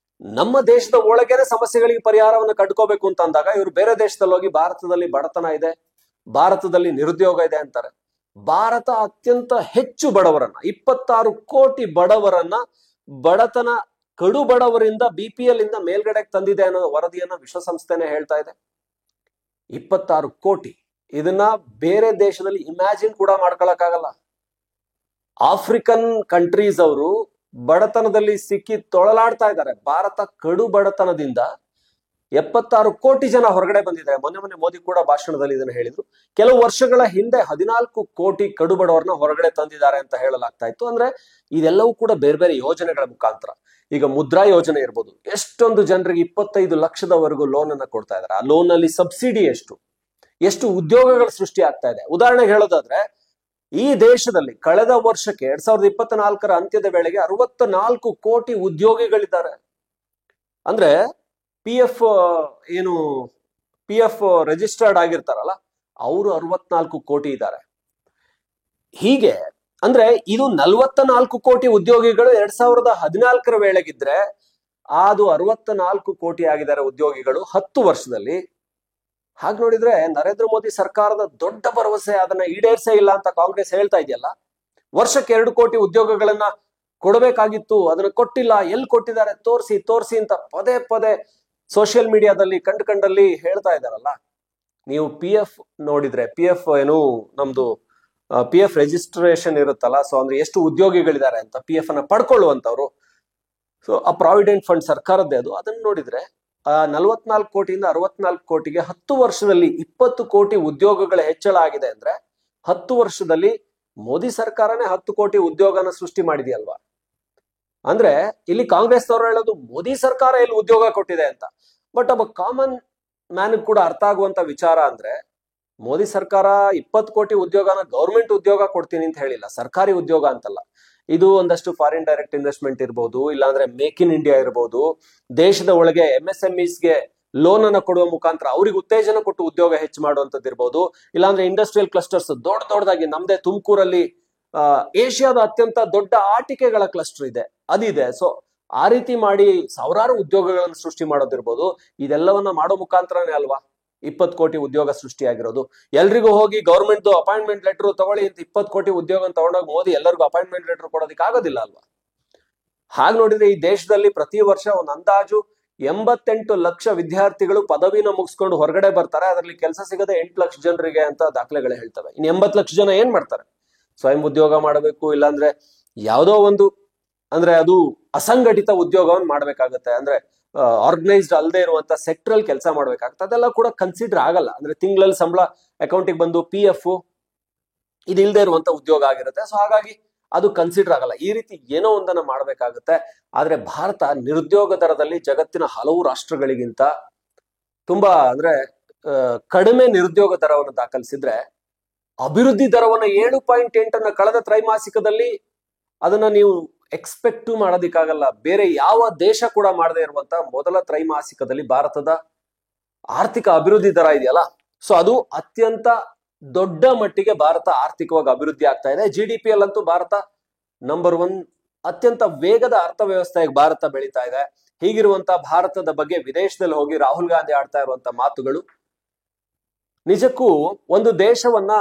ನಮ್ಮ ದೇಶದ ಒಳಗೇನೆ ಸಮಸ್ಯೆಗಳಿಗೆ ಪರಿಹಾರವನ್ನು ಕಂಡುಕೋಬೇಕು ಅಂತ ಅಂದಾಗ ಇವರು ಬೇರೆ ದೇಶದಲ್ಲಿ ಹೋಗಿ ಭಾರತದಲ್ಲಿ ಬಡತನ ಇದೆ, ಭಾರತದಲ್ಲಿ ನಿರುದ್ಯೋಗ ಇದೆ ಅಂತಾರೆ. ಭಾರತ ಅತ್ಯಂತ ಹೆಚ್ಚು ಬಡವರನ್ನ, 26 ಕೋಟಿ ಬಡವರನ್ನ, ಬಡತನ ಕಡು ಬಡವರಿಂದ BPL ಇಂದ ಮೇಲ್ಗಡೆಗೆ ತಂದಿದೆ ಅನ್ನೋ ವರದಿಯನ್ನ ವಿಶ್ವಸಂಸ್ಥೆನೆ ಹೇಳ್ತಾ ಇದೆ. 26 ಕೋಟಿ. ಇದನ್ನ ಬೇರೆ ದೇಶದಲ್ಲಿ ಇಮ್ಯಾಜಿನ್ ಕೂಡ ಮಾಡ್ಕೊಳಕ್ಕಾಗಲ್ಲ. ಆಫ್ರಿಕನ್ ಕಂಟ್ರೀಸ್ ಅವರು ಬಡತನದಲ್ಲಿ ಸಿಕ್ಕಿ ತೊಳಲಾಡ್ತಾ ಇದ್ದಾರೆ. ಭಾರತ ಕಡು ಬಡತನದಿಂದ 76 ಕೋಟಿ ಜನ ಹೊರಗಡೆ ಬಂದಿದ್ದಾರೆ. ಮೊನ್ನೆ ಮೋದಿ ಕೂಡ ಭಾಷಣದಲ್ಲಿ ಇದನ್ನ ಹೇಳಿದ್ರು. ಕೆಲವು ವರ್ಷಗಳ ಹಿಂದೆ 14 ಕೋಟಿ ಕಡು ಬಡವರನ್ನ ಹೊರಗಡೆ ತಂದಿದ್ದಾರೆ ಅಂತ ಹೇಳಲಾಗ್ತಾ ಇತ್ತು. ಅಂದ್ರೆ ಇದೆಲ್ಲವೂ ಕೂಡ ಬೇರೆ ಬೇರೆ ಯೋಜನೆಗಳ ಮುಖಾಂತರ. ಈಗ ಮುದ್ರಾ ಯೋಜನೆ ಇರ್ಬೋದು, ಎಷ್ಟೊಂದು ಜನರಿಗೆ 25 ಲಕ್ಷದವರೆಗೂ ಲೋನ್ ಅನ್ನ ಕೊಡ್ತಾ ಇದ್ದಾರೆ. ಆ ಲೋನ್ ಅಲ್ಲಿ ಸಬ್ಸಿಡಿ ಎಷ್ಟು ಉದ್ಯೋಗಗಳ ಸೃಷ್ಟಿ ಆಗ್ತಾ ಇದೆ. ಉದಾಹರಣೆಗೆ ಹೇಳೋದಾದ್ರೆ, ಈ ದೇಶದಲ್ಲಿ ಕಳೆದ ವರ್ಷಕ್ಕೆ 2024ರ ಅಂತ್ಯದ ವೇಳೆಗೆ 64 ಕೋಟಿ ಉದ್ಯೋಗಿಗಳಿದ್ದಾರೆ. ಅಂದ್ರೆ ಪಿ ಎಫ್ ರಿಜಿಸ್ಟರ್ಡ್ ಆಗಿರ್ತಾರಲ್ಲ, ಅವರು 64 ಕೋಟಿ ಇದ್ದಾರೆ. ಹೀಗೆ ಅಂದ್ರೆ ಇದು 44 ಕೋಟಿ ಉದ್ಯೋಗಿಗಳು 2014ರ ವೇಳೆಗಿದ್ರೆ, ಅದು 64 ಕೋಟಿ ಆಗಿದ್ದಾರೆ ಉದ್ಯೋಗಿಗಳು 10 ವರ್ಷದಲ್ಲಿ. ಹಾಗೆ ನೋಡಿದ್ರೆ ನರೇಂದ್ರ ಮೋದಿ ಸರ್ಕಾರದ ದೊಡ್ಡ ಭರವಸೆ, ಅದನ್ನ ಈಡೇರಿಸೇ ಇಲ್ಲ ಅಂತ ಕಾಂಗ್ರೆಸ್ ಹೇಳ್ತಾ ಇದೆಯಲ್ಲ. ವರ್ಷಕ್ಕೆ 2 ಕೋಟಿ ಉದ್ಯೋಗಗಳನ್ನ ಕೊಡಬೇಕಾಗಿತ್ತು, ಅದನ್ನ ಕೊಟ್ಟಿಲ್ಲ. ಎಲ್ಲಿ ಕೊಟ್ಟಿದ್ದಾರೆ ತೋರಿಸಿ ಅಂತ ಪದೇ ಪದೇ ಸೋಷಿಯಲ್ ಮೀಡಿಯಾದಲ್ಲಿ ಕಂಡಲ್ಲಿ ಹೇಳ್ತಾ ಇದ್ದಾರಲ್ಲ. ನೀವು PF ನೋಡಿದ್ರೆ, PF ನಮ್ದು PF ರಿಜಿಸ್ಟ್ರೇಷನ್ ಇರುತ್ತಲ್ಲ, ಸೊ ಅಂದ್ರೆ ಎಷ್ಟು ಉದ್ಯೋಗಿಗಳಿದ್ದಾರೆ ಅಂತ PF ಅನ್ನ ಪಡ್ಕೊಳ್ಳುವಂತವ್ರು, ಸೊ ಆ ಪ್ರಾವಿಡೆಂಟ್ ಫಂಡ್ ಸರ್ಕಾರದ್ದೇ ಅದು. ಅದನ್ನ ನೋಡಿದ್ರೆ 44 ಕೋಟಿಯಿಂದ 64 ಕೋಟಿಗೆ 10 ವರ್ಷದಲ್ಲಿ 20 ಕೋಟಿ ಉದ್ಯೋಗಗಳ ಹೆಚ್ಚಳ ಆಗಿದೆ. ಅಂದ್ರೆ 10 ವರ್ಷದಲ್ಲಿ ಮೋದಿ ಸರ್ಕಾರನೇ 10 ಕೋಟಿ ಉದ್ಯೋಗನ ಸೃಷ್ಟಿ ಮಾಡಿದೆಯಲ್ವಾ. ಅಂದ್ರೆ ಇಲ್ಲಿ ಕಾಂಗ್ರೆಸ್ ಅವರು ಹೇಳೋದು ಮೋದಿ ಸರ್ಕಾರ ಎಲ್ಲಿ ಉದ್ಯೋಗ ಕೊಟ್ಟಿದೆ ಅಂತ. ಬಟ್ ಒಬ್ಬ ಕಾಮನ್ ಮ್ಯಾನ್ ಕೂಡ ಅರ್ಥ ಆಗುವಂತ ವಿಚಾರ ಅಂದ್ರೆ, ಮೋದಿ ಸರ್ಕಾರ 20 ಕೋಟಿ ಉದ್ಯೋಗನ ಗೌರ್ಮೆಂಟ್ ಉದ್ಯೋಗ ಕೊಡ್ತೀನಿ ಅಂತ ಹೇಳಿಲ್ಲ, ಸರ್ಕಾರಿ ಉದ್ಯೋಗ ಅಂತಲ್ಲ. ಇದು ಒಂದಷ್ಟು ಫಾರಿನ್ ಡೈರೆಕ್ಟ್ ಇನ್ವೆಸ್ಟ್ಮೆಂಟ್ ಇರ್ಬೋದು, ಇಲ್ಲಾಂದ್ರೆ ಮೇಕ್ ಇನ್ ಇಂಡಿಯಾ ಇರ್ಬೋದು, ದೇಶದ ಒಳಗೆ MSMEsಗೆ ಲೋನ್ ಅನ್ನ ಕೊಡುವ ಮುಖಾಂತರ ಅವ್ರಿಗೆ ಉತ್ತೇಜನ ಕೊಟ್ಟು ಉದ್ಯೋಗ ಹೆಚ್ಚು ಮಾಡುವಂತದ್ದು ಇರ್ಬೋದು, ಇಲ್ಲಾಂದ್ರೆ ಇಂಡಸ್ಟ್ರಿಯಲ್ ಕ್ಲಸ್ಟರ್ಸ್ ದೊಡ್ಡದಾಗಿ ನಮ್ದೇ ತುಮಕೂರಲ್ಲಿ ಏಷ್ಯಾದ ಅತ್ಯಂತ ದೊಡ್ಡ ಆಟಿಕೆಗಳ ಕ್ಲಸ್ಟರ್ ಇದೆ, ಅದಿದೆ. ಸೊ ಆ ರೀತಿ ಮಾಡಿ ಸಾವಿರಾರು ಉದ್ಯೋಗಗಳನ್ನು ಸೃಷ್ಟಿ ಮಾಡೋದಿರ್ಬೋದು. ಇದೆಲ್ಲವನ್ನ ಮಾಡೋ ಮುಖಾಂತರನೇ ಅಲ್ವಾ 20 ಕೋಟಿ ಉದ್ಯೋಗ ಸೃಷ್ಟಿಯಾಗಿರೋದು. ಎಲ್ರಿಗೂ ಹೋಗಿ ಗೌರ್ಮೆಂಟ್ ಅಪಾಯಿಂಟ್ಮೆಂಟ್ ಲೆಟರ್ ತಗೊಳ್ಳಿ ಅಂತ 20 ಕೋಟಿ ಉದ್ಯೋಗ ತಗೊಂಡೋಗಿ ಮೋದಿ ಎಲ್ಲರಿಗೂ ಅಪಾಯಿಂಟ್ಮೆಂಟ್ ಲೆಟರ್ ಕೊಡೋದಕ್ಕೆ ಆಗೋದಿಲ್ಲ ಅಲ್ವಾ. ಹಾಗೆ ನೋಡಿದ್ರೆ ಈ ದೇಶದಲ್ಲಿ ಪ್ರತಿ ವರ್ಷ ಒಂದು ಅಂದಾಜು 88 ಲಕ್ಷ ವಿದ್ಯಾರ್ಥಿಗಳು ಪದವಿನ ಮುಗಿಸ್ಕೊಂಡು ಹೊರಗಡೆ ಬರ್ತಾರೆ. ಅದರಲ್ಲಿ ಕೆಲಸ ಸಿಗದೆ 8 ಲಕ್ಷ ಜನರಿಗೆ ಅಂತ ದಾಖಲೆಗಳು ಹೇಳ್ತವೆ. ಇನ್ನು 80 ಲಕ್ಷ ಜನ ಏನ್ ಮಾಡ್ತಾರೆ? ಸ್ವಯಂ ಉದ್ಯೋಗ ಮಾಡಬೇಕು, ಇಲ್ಲಾಂದ್ರೆ ಯಾವುದೋ ಒಂದು, ಅಂದ್ರೆ ಅದು ಅಸಂಘಟಿತ ಉದ್ಯೋಗವನ್ನು ಮಾಡ್ಬೇಕಾಗತ್ತೆ. ಅಂದ್ರೆ ಆರ್ಗನೈಸ್ಡ್ ಅಲ್ಲದೆ ಇರುವಂತ ಸೆಕ್ಟ್ರಲ್ ಕೆಲಸ ಮಾಡ್ಬೇಕಾಗತ್ತೆ. ಅದೆಲ್ಲ ಕೂಡ ಕನ್ಸಿಡರ್ ಆಗಲ್ಲ. ಅಂದ್ರೆ ತಿಂಗಳಲ್ಲಿ ಸಂಬಳ ಅಕೌಂಟಿಗೆ ಬಂದು PF ಇದಿಲ್ಲದೆ ಇರುವಂತ ಉದ್ಯೋಗ ಆಗಿರುತ್ತೆ. ಸೊ ಹಾಗಾಗಿ ಅದು ಕನ್ಸಿಡರ್ ಆಗಲ್ಲ. ಈ ರೀತಿ ಏನೋ ಒಂದನ್ನ ಮಾಡ್ಬೇಕಾಗತ್ತೆ. ಆದ್ರೆ ಭಾರತ ನಿರುದ್ಯೋಗ ದರದಲ್ಲಿ ಜಗತ್ತಿನ ಹಲವು ರಾಷ್ಟ್ರಗಳಿಗಿಂತ ತುಂಬಾ ಅಂದ್ರೆ ಕಡಿಮೆ ನಿರುದ್ಯೋಗ ದರವನ್ನು ದಾಖಲಿಸಿದ್ರೆ, ಅಭಿವೃದ್ಧಿ ದರವನ್ನ 7.8 ಕಳೆದ ತ್ರೈಮಾಸಿಕದಲ್ಲಿ ಅದನ್ನ ನೀವು ಎಕ್ಸ್ಪೆಕ್ಟ್ ಮಾಡೋದಿಕ್ಕಾಗಲ್ಲ. ಬೇರೆ ಯಾವ ದೇಶ ಕೂಡ ಮಾಡದೇ ಇರುವಂತ ಮೊದಲ ತ್ರೈಮಾಸಿಕದಲ್ಲಿ ಭಾರತದ ಆರ್ಥಿಕ ಅಭಿವೃದ್ಧಿ ದರ ಇದೆಯಲ್ಲ, ಸೊ ಅದು ಅತ್ಯಂತ ದೊಡ್ಡ ಮಟ್ಟಿಗೆ ಭಾರತ ಆರ್ಥಿಕವಾಗಿ ಅಭಿವೃದ್ಧಿ ಆಗ್ತಾ ಇದೆ. GDP ಅಂತೂ ಭಾರತ ನಂಬರ್ 1, ಅತ್ಯಂತ ವೇಗದ ಅರ್ಥವ್ಯವಸ್ಥೆಗೆ ಭಾರತ ಬೆಳೀತಾ ಇದೆ. ಹೀಗಿರುವಂತ ಭಾರತದ ಬಗ್ಗೆ ವಿದೇಶದಲ್ಲಿ ಹೋಗಿ ರಾಹುಲ್ ಗಾಂಧಿ ಆಡ್ತಾ ಇರುವಂತ ಮಾತುಗಳು ನಿಜಕ್ಕೂ ಒಂದು ದೇಶವನ್ನ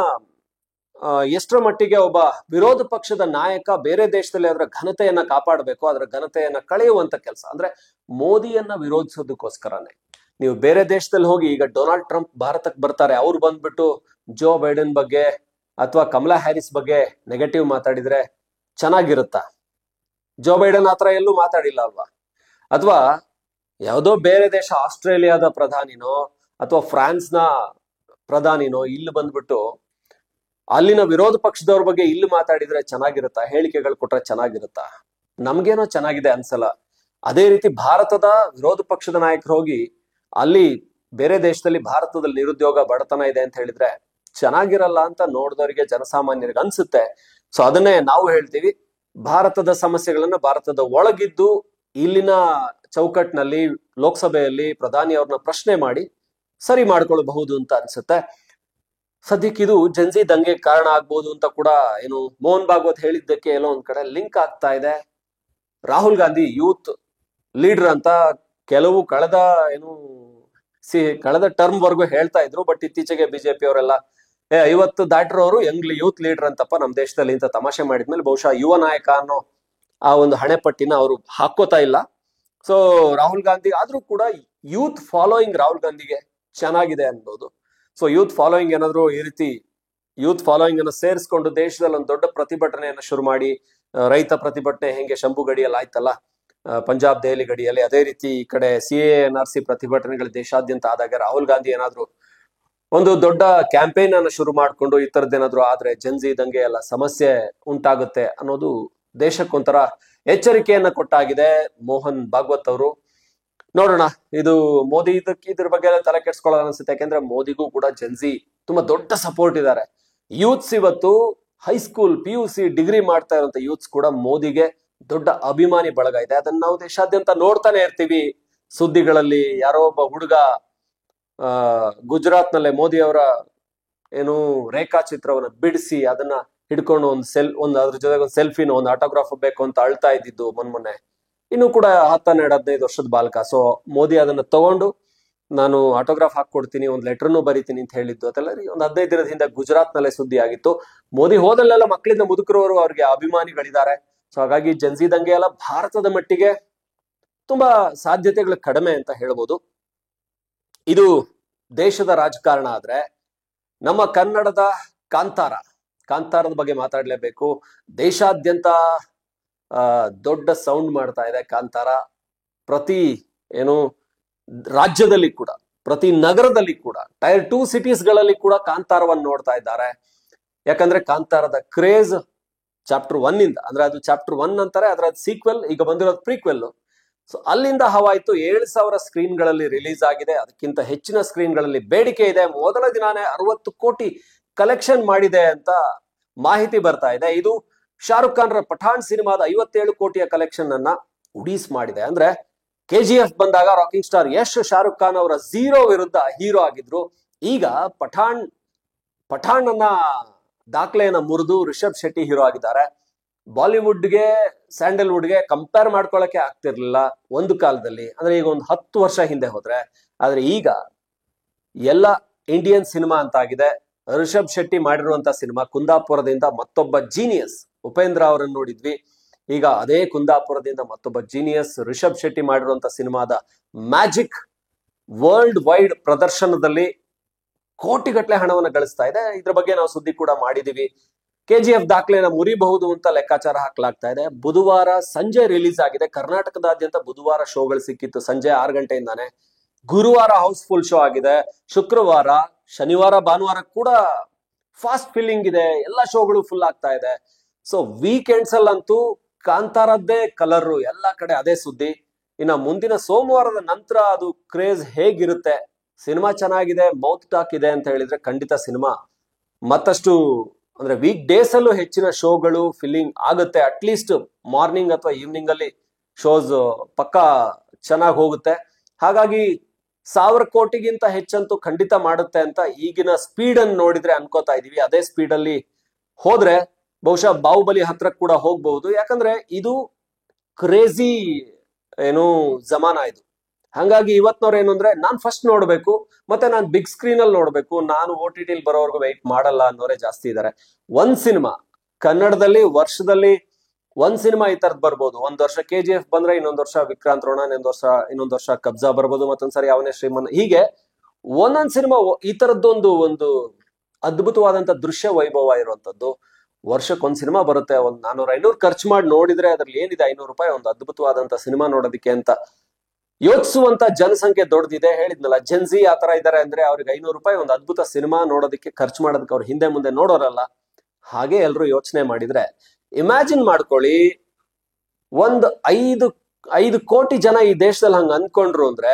ಎಷ್ಟರ ಮಟ್ಟಿಗೆ ಒಬ್ಬ ವಿರೋಧ ಪಕ್ಷದ ನಾಯಕ ಬೇರೆ ದೇಶದಲ್ಲಿ ಅದರ ಘನತೆಯನ್ನ ಕಾಪಾಡಬೇಕು, ಅದರ ಘನತೆಯನ್ನ ಕಳೆಯುವಂತ ಕೆಲಸ. ಅಂದ್ರೆ ಮೋದಿಯನ್ನ ವಿರೋಧಿಸೋದಕ್ಕೋಸ್ಕರನೇ ನೀವು ಬೇರೆ ದೇಶದಲ್ಲಿ ಹೋಗಿ, ಈಗ ಡೊನಾಲ್ಡ್ ಟ್ರಂಪ್ ಭಾರತಕ್ಕೆ ಬರ್ತಾರೆ, ಅವ್ರು ಬಂದ್ಬಿಟ್ಟು ಜೋ ಬೈಡೆನ್ ಬಗ್ಗೆ ಅಥವಾ ಕಮಲಾ ಹ್ಯಾರಿಸ್ ಬಗ್ಗೆ ನೆಗೆಟಿವ್ ಮಾತಾಡಿದ್ರೆ ಚೆನ್ನಾಗಿರುತ್ತಾ? ಜೋ ಬೈಡೆನ್ ಆತರ ಎಲ್ಲೂ ಮಾತಾಡಿಲ್ಲ ಅಲ್ವಾ? ಅಥವಾ ಯಾವುದೋ ಬೇರೆ ದೇಶ, ಆಸ್ಟ್ರೇಲಿಯಾದ ಪ್ರಧಾನಿನೋ ಅಥವಾ ಫ್ರಾನ್ಸ್ನ ಪ್ರಧಾನಿನೋ ಇಲ್ಲಿ ಬಂದ್ಬಿಟ್ಟು ಅಲ್ಲಿನ ವಿರೋಧ ಪಕ್ಷದವ್ರ ಬಗ್ಗೆ ಇಲ್ಲಿ ಮಾತಾಡಿದ್ರೆ ಚೆನ್ನಾಗಿರುತ್ತಾ? ಹೇಳಿಕೆಗಳು ಕೊಟ್ರೆ ಚೆನ್ನಾಗಿರುತ್ತಾ? ನಮ್ಗೇನೋ ಚೆನ್ನಾಗಿದೆ ಅನ್ಸಲ್ಲ. ಅದೇ ರೀತಿ ಭಾರತದ ವಿರೋಧ ಪಕ್ಷದ ನಾಯಕರು ಹೋಗಿ ಅಲ್ಲಿ ಬೇರೆ ದೇಶದಲ್ಲಿ ಭಾರತದಲ್ಲಿ ನಿರುದ್ಯೋಗ ಬಡತನ ಇದೆ ಅಂತ ಹೇಳಿದ್ರೆ ಚೆನ್ನಾಗಿರಲ್ಲ ಅಂತ ನೋಡಿದವರಿಗೆ, ಜನಸಾಮಾನ್ಯರಿಗೆ ಅನ್ಸುತ್ತೆ. ಸೊ ಅದನ್ನೇ ನಾವು ಹೇಳ್ತೀವಿ, ಭಾರತದ ಸಮಸ್ಯೆಗಳನ್ನ ಭಾರತದ ಒಳಗಿದ್ದು ಇಲ್ಲಿನ ಚೌಕಟ್ಟಿನಲ್ಲಿ ಲೋಕಸಭೆಯಲ್ಲಿ ಪ್ರಧಾನಿ ಅವ್ರನ್ನ ಪ್ರಶ್ನೆ ಮಾಡಿ ಸರಿ ಮಾಡ್ಕೊಳ್ಬಹುದು ಅಂತ ಅನ್ಸುತ್ತೆ. ಸದ್ಯಕ್ಕೆ ಇದು ಜನ್ಸಿ ದಂಗೆ ಕಾರಣ ಆಗ್ಬೋದು ಅಂತ ಕೂಡ ಏನು ಮೋಹನ್ ಭಾಗವತ್ ಹೇಳಿದ್ದಕ್ಕೆ ಎಲ್ಲೋ ಒಂದ್ ಕಡೆ ಲಿಂಕ್ ಆಗ್ತಾ ಇದೆ. ರಾಹುಲ್ ಗಾಂಧಿ ಯೂತ್ ಲೀಡರ್ ಅಂತ ಕೆಲವು ಕಳೆದ ಟರ್ಮ್ ವರ್ಗು ಹೇಳ್ತಾ ಇದ್ರು. ಬಟ್ ಇತ್ತೀಚೆಗೆ ಬಿಜೆಪಿ ಅವರೆಲ್ಲ 50 ದಾಟಿರೋರು ಯೂತ್ ಲೀಡರ್ ಅಂತಪ್ಪ ನಮ್ ದೇಶದಲ್ಲಿ ಅಂತ ತಮಾಷೆ ಮಾಡಿದ್ಮೇಲೆ ಬಹುಶಃ ಯುವ ನಾಯಕ ಅನ್ನೋ ಆ ಒಂದು ಹಣೆಪಟ್ಟಿನ ಅವರು ಹಾಕೋತಾ ಇಲ್ಲ. ಸೊ ರಾಹುಲ್ ಗಾಂಧಿ ಆದ್ರೂ ಕೂಡ ಯೂತ್ ಫಾಲೋಯಿಂಗ್ ರಾಹುಲ್ ಗಾಂಧಿಗೆ ಚೆನ್ನಾಗಿದೆ ಅನ್ಬೋದು. ಸೊ ಯೂತ್ ಫಾಲೋಯಿಂಗ್ ಏನಾದ್ರು ಈ ರೀತಿ ಯೂತ್ ಫಾಲೋಯಿಂಗ್ ಅನ್ನು ಸೇರಿಸ್ಕೊಂಡು ದೇಶದಲ್ಲಿ ಒಂದು ದೊಡ್ಡ ಪ್ರತಿಭಟನೆಯನ್ನು ಶುರು ಮಾಡಿ, ರೈತ ಪ್ರತಿಭಟನೆ ಹೆಂಗೆ ಶಂಭು ಗಡಿಯಲ್ಲಿ ಆಯ್ತಲ್ಲ, ಪಂಜಾಬ್ ದೆಹಲಿ ಗಡಿಯಲ್ಲಿ, ಅದೇ ರೀತಿ ಈ ಕಡೆ CANRC ಪ್ರತಿಭಟನೆಗಳು ದೇಶಾದ್ಯಂತ ಆದಾಗ ರಾಹುಲ್ ಗಾಂಧಿ ಏನಾದ್ರು ಒಂದು ದೊಡ್ಡ ಕ್ಯಾಂಪೇನ್ ಅನ್ನು ಶುರು ಮಾಡ್ಕೊಂಡು ಈ ತರದ್ದೇನಾದ್ರು ಆದ್ರೆ ಜನ್ಸಿ ದಂಗೆ ಎಲ್ಲ ಸಮಸ್ಯೆ ಉಂಟಾಗುತ್ತೆ ಅನ್ನೋದು ದೇಶಕ್ಕೊಂಥರ ಎಚ್ಚರಿಕೆಯನ್ನ ಕೊಟ್ಟಾಗಿದೆ ಮೋಹನ್ ಭಾಗವತ್ ಅವರು. ನೋಡೋಣ, ಇದು ಮೋದಿ ಇದ್ರ ಬಗ್ಗೆ ಎಲ್ಲ ತಲೆ ಕೆಡ್ಸ್ಕೊಳ್ಳೋದು ಅನ್ಸುತ್ತೆ. ಯಾಕೆಂದ್ರೆ ಮೋದಿಗೂ ಕೂಡ ಜನ್ಸಿ ತುಂಬಾ ದೊಡ್ಡ ಸಪೋರ್ಟ್ ಇದ್ದಾರೆ. ಯೂತ್ಸ್ ಇವತ್ತು ಹೈಸ್ಕೂಲ್, PUC, ಡಿಗ್ರಿ ಮಾಡ್ತಾ ಇರುವಂತ ಯೂತ್ಸ್ ಕೂಡ ಮೋದಿಗೆ ದೊಡ್ಡ ಅಭಿಮಾನಿ ಬಳಗ ಇದೆ. ಅದನ್ನ ನಾವು ದೇಶಾದ್ಯಂತ ನೋಡ್ತಾನೆ ಇರ್ತೀವಿ ಸುದ್ದಿಗಳಲ್ಲಿ. ಯಾರೋ ಒಬ್ಬ ಹುಡುಗ ಗುಜರಾತ್ ನಲ್ಲೇ ಮೋದಿ ಅವರ ರೇಖಾಚಿತ್ರವನ್ನ ಬಿಡಿಸಿ ಅದನ್ನ ಹಿಡ್ಕೊಂಡು ಅದ್ರ ಜೊತೆಗೆ ಒಂದು ಸೆಲ್ಫಿನ, ಒಂದು ಆಟೋಗ್ರಾಫ್ ಬೇಕು ಅಂತ ಅಳ್ತಾ ಇದ್ದಿದ್ದು ಮೊನ್ನೆ. ಇನ್ನು ಕೂಡ 10-15 ವರ್ಷದ ಬಾಲಕ. ಸೊ ಮೋದಿ ಅದನ್ನ ತಗೊಂಡು ನಾನು ಆಟೋಗ್ರಾಫ್ ಹಾಕೊಡ್ತೀನಿ, ಒಂದು ಲೆಟರ್ನು ಬರೀತೀನಿ ಅಂತ ಹೇಳಿದ್ದು. ಅದೆಲ್ಲ ಒಂದು 15 ದಿನದ ಹಿಂದೆ ಗುಜರಾತ್ ನಲ್ಲೇ ಸುದ್ದಿ ಆಗಿತ್ತು. ಮೋದಿ ಹೋದಲ್ಲೆಲ್ಲ ಮಕ್ಕಳಿಂದ ಮುದುಕರವರು ಅವ್ರಿಗೆ ಅಭಿಮಾನಿಗಳಿದ್ದಾರೆ. ಸೊ ಹಾಗಾಗಿ ಜನ್ಸಿ ದಂಗೆ ಎಲ್ಲ ಭಾರತದ ಮಟ್ಟಿಗೆ ತುಂಬಾ ಸಾಧ್ಯತೆಗಳು ಕಡಿಮೆ ಅಂತ ಹೇಳ್ಬೋದು. ಇದು ದೇಶದ ರಾಜಕಾರಣ. ಆದ್ರೆ ನಮ್ಮ ಕನ್ನಡದ ಕಾಂತಾರದ ಬಗ್ಗೆ ಮಾತಾಡ್ಲೇಬೇಕು. ದೇಶಾದ್ಯಂತ ದೊಡ್ಡ ಸೌಂಡ್ ಮಾಡ್ತಾ ಇದೆ ಕಾಂತಾರ. ಪ್ರತಿ ರಾಜ್ಯದಲ್ಲಿ ಕೂಡ, ಪ್ರತಿ ನಗರದಲ್ಲಿ ಕೂಡ, Tier 2 cities ಗಳಲ್ಲಿ ಕೂಡ ಕಾಂತಾರವನ್ನು ನೋಡ್ತಾ ಇದ್ದಾರೆ. ಯಾಕಂದ್ರೆ ಕಾಂತಾರದ ಕ್ರೇಜ್ ಚಾಪ್ಟರ್ 1 ಇಂದ, ಅಂದ್ರೆ ಅದು ಚಾಪ್ಟರ್ 1 ಅಂತಾರೆ, ಅದರ ಸೀಕ್ವೆಲ್ ಈಗ ಬಂದಿರೋದು ಪ್ರೀಕ್ವೆಲ್. ಸೊ ಅಲ್ಲಿಂದ ಹವಾಯ್ತು. 7,000 ಸ್ಕ್ರೀನ್ಗಳಲ್ಲಿ ರಿಲೀಸ್ ಆಗಿದೆ. ಅದಕ್ಕಿಂತ ಹೆಚ್ಚಿನ ಸ್ಕ್ರೀನ್ಗಳಲ್ಲಿ ಬೇಡಿಕೆ ಇದೆ. ಮೊದಲ ದಿನಾನೇ 60 ಕೋಟಿ ಕಲೆಕ್ಷನ್ ಮಾಡಿದೆ ಅಂತ ಮಾಹಿತಿ ಬರ್ತಾ ಇದೆ. ಇದು ಶಾರುಖ್ ಖಾನ್ ರ ಪಠಾಣ್ ಸಿನಿಮಾದ 57 ಕೋಟಿಯ ಕಲೆಕ್ಷನ್ ಅನ್ನ ಉಡೀಸ್ ಮಾಡಿದೆ. ಅಂದ್ರೆ KGF ಬಂದಾಗ ರಾಕಿಂಗ್ ಸ್ಟಾರ್ ಯಶ್ ಶಾರುಖ್ ಖಾನ್ ಅವರ 0 ವಿರುದ್ಧ ಹೀರೋ ಆಗಿದ್ರು. ಈಗ ಪಠಾಣ್ ಅನ್ನ ದಾಖಲೆಯನ್ನ ಮುರಿದು ರಿಷಬ್ ಶೆಟ್ಟಿ ಹೀರೋ ಆಗಿದ್ದಾರೆ. ಬಾಲಿವುಡ್ಗೆ, ಸ್ಯಾಂಡಲ್ವುಡ್ಗೆ ಕಂಪೇರ್ ಮಾಡ್ಕೊಳಕ್ಕೆ ಆಗ್ತಿರ್ಲಿಲ್ಲ ಒಂದು ಕಾಲದಲ್ಲಿ, ಅಂದ್ರೆ ಈಗ ಒಂದು 10 ವರ್ಷ ಹಿಂದೆ ಹೋದ್ರೆ. ಆದ್ರೆ ಈಗ ಎಲ್ಲ ಇಂಡಿಯನ್ ಸಿನಿಮಾ ಅಂತ ಆಗಿದೆ. ರಿಷಬ್ ಶೆಟ್ಟಿ ಮಾಡಿರುವಂತ ಸಿನಿಮಾ ಕುಂದಾಪುರದಿಂದ ಮತ್ತೊಬ್ಬ ಜೀನಿಯಸ್ ಉಪೇಂದ್ರ ಅವರನ್ನು ನೋಡಿದ್ವಿ. ಈಗ ಅದೇ ಕುಂದಾಪುರದಿಂದ ಮತ್ತೊಬ್ಬ ಜೀನಿಯಸ್ ರಿಷಬ್ ಶೆಟ್ಟಿ ಮಾಡಿರುವಂತ ಸಿನಿಮಾದ ಮ್ಯಾಜಿಕ್ ವರ್ಲ್ಡ್ ವೈಡ್ ಪ್ರದರ್ಶನದಲ್ಲಿ ಕೋಟಿಗಟ್ಟಲೆ ಹಣವನ್ನು ಗಳಿಸ್ತಾ ಇದೆ. ಇದ್ರ ಬಗ್ಗೆ ನಾವು ಸುದ್ದಿ ಕೂಡ ಮಾಡಿದೀವಿ. KGF ದಾಖಲೆನ ಮುರಿಬಹುದು ಅಂತ ಲೆಕ್ಕಾಚಾರ ಹಾಕಲಾಗ್ತಾ ಇದೆ. ಬುಧವಾರ ಸಂಜೆ ರಿಲೀಸ್ ಆಗಿದೆ. ಕರ್ನಾಟಕದಾದ್ಯಂತ ಬುಧವಾರ ಶೋಗಳು ಸಿಕ್ಕಿತ್ತು ಸಂಜೆ 6 ಗಂಟೆಯಿಂದಾನೆ. ಗುರುವಾರ ಹೌಸ್ಫುಲ್ ಶೋ ಆಗಿದೆ. ಶುಕ್ರವಾರ, ಶನಿವಾರ, ಭಾನುವಾರ ಕೂಡ ಫಾಸ್ಟ್ ಫಿಲ್ಲಿಂಗ್ ಇದೆ. ಎಲ್ಲ ಶೋಗಳು ಫುಲ್ ಆಗ್ತಾ ಇದೆ. ಸೊ ವೀಕೆಂಡ್ಸ್ ಅಲ್ಲಂತೂ ಕಾಂತಾರದ್ದೇ ಕಲರ್, ಎಲ್ಲ ಕಡೆ ಅದೇ ಸುದ್ದಿ. ಇನ್ನ ಮುಂದಿನ ಸೋಮವಾರದ ನಂತರ ಅದು ಕ್ರೇಜ್ ಹೇಗಿರುತ್ತೆ, ಸಿನಿಮಾ ಚೆನ್ನಾಗಿದೆ, ಮೌತ್ ಟಾಕ್ ಇದೆ ಅಂತ ಹೇಳಿದ್ರೆ ಖಂಡಿತ ಸಿನಿಮಾ ಮತ್ತಷ್ಟು, ಅಂದ್ರೆ ವೀಕ್ ಡೇಸ್ ಅಲ್ಲೂ ಹೆಚ್ಚಿನ ಶೋಗಳು ಫಿಲ್ಲಿಂಗ್ ಆಗುತ್ತೆ. ಅಟ್ಲೀಸ್ಟ್ ಮಾರ್ನಿಂಗ್ ಅಥವಾ ಈವ್ನಿಂಗ್ ಅಲ್ಲಿ ಶೋಸ್ ಪಕ್ಕಾ ಚೆನ್ನಾಗಿ ಹೋಗುತ್ತೆ. ಹಾಗಾಗಿ 1000 ಕೋಟಿಗಿಂತ ಹೆಚ್ಚಂತೂ ಖಂಡಿತ ಮಾಡುತ್ತೆ ಅಂತ ಈಗಿನ ಸ್ಪೀಡ್ ಅನ್ನು ನೋಡಿದ್ರೆ ಅನ್ಕೋತಾ ಇದೀವಿ. ಅದೇ ಸ್ಪೀಡ್ ಅಲ್ಲಿ ಹೋದ್ರೆ ಬಹುಶಃ ಬಾಹುಬಲಿ ಹತ್ರಕ್ಕೆ ಕೂಡ ಹೋಗ್ಬಹುದು. ಯಾಕಂದ್ರೆ ಇದು ಕ್ರೇಜಿ ಜಮಾನ ಇದು. ಹಂಗಾಗಿ ಇವತ್ನವ್ರು ಏನು ಅಂದ್ರೆ, ನಾನ್ ಫಸ್ಟ್ ನೋಡ್ಬೇಕು, ಮತ್ತೆ ನಾನ್ ಬಿಗ್ ಸ್ಕ್ರೀನ್ ಅಲ್ಲಿ ನೋಡ್ಬೇಕು, ನಾನು OTT ಬರೋವರೆಗೂ ವೆಯ್ಟ್ ಮಾಡಲ್ಲ ಅನ್ನೋರೇ ಜಾಸ್ತಿ ಇದ್ದಾರೆ. ಒಂದ್ ಸಿನಿಮಾ ಕನ್ನಡದಲ್ಲಿ ವರ್ಷದಲ್ಲಿ ಒಂದ್ ಸಿನಿಮಾ ಈ ತರದ್ ಬರ್ಬೋದು. ಒಂದ್ ವರ್ಷ KGF ಬಂದ್ರೆ ಇನ್ನೊಂದ್ ವರ್ಷ ವಿಕ್ರಾಂತ್ ರೋಣ, ಇನ್ನೊಂದ್ ವರ್ಷ ಕಬ್ಜಾ ಬರ್ಬೋದು, ಮತ್ತೊಂದ್ಸರಿ ಅವನೇ ಶ್ರೀಮನ್. ಹೀಗೆ ಒಂದೊಂದ್ ಸಿನಿಮಾ ಈ ತರದ್ದೊಂದು ಅದ್ಭುತವಾದಂತ ದೃಶ್ಯ ವೈಭವ ಇರುವಂತದ್ದು. ವರ್ಷಕ್ಕೊಂದ್ ಸಿನಿಮಾ ಬರುತ್ತೆ. ಒಂದ್ 400-500 ಖರ್ಚು ಮಾಡಿ ನೋಡಿದ್ರೆ ಅದ್ರಲ್ಲಿ ಏನಿದೆ, ₹500 ಒಂದು ಅದ್ಭುತವಾದಂತ ಸಿನಿಮಾ ನೋಡೋದಕ್ಕೆ ಅಂತ ಯೋಚಿಸುವಂತ ಜನಸಂಖ್ಯೆ ದೊಡ್ಡದಿದೆ. ಹೇಳಿದ್ನಲ್ಲ, ಜೆನ್ಜಿ ಆತರ ಇದಾರೆ ಅಂದ್ರೆ ಅವ್ರಿಗೆ ₹500 ಒಂದು ಅದ್ಭುತ ಸಿನಿಮಾ ನೋಡೋದಕ್ಕೆ ಖರ್ಚು ಮಾಡೋದಕ್ಕೆ ಅವ್ರು ಹಿಂದೆ ಮುಂದೆ ನೋಡೋರಲ್ಲ. ಹಾಗೆ ಎಲ್ರು ಯೋಚನೆ ಮಾಡಿದ್ರೆ ಇಮ್ಯಾಜಿನ್ ಮಾಡ್ಕೊಳ್ಳಿ, ಒಂದ್ 5 ಕೋಟಿ ಜನ ಈ ದೇಶದಲ್ಲಿ ಹಂಗ ಅನ್ಕೊಂಡ್ರು ಅಂದ್ರೆ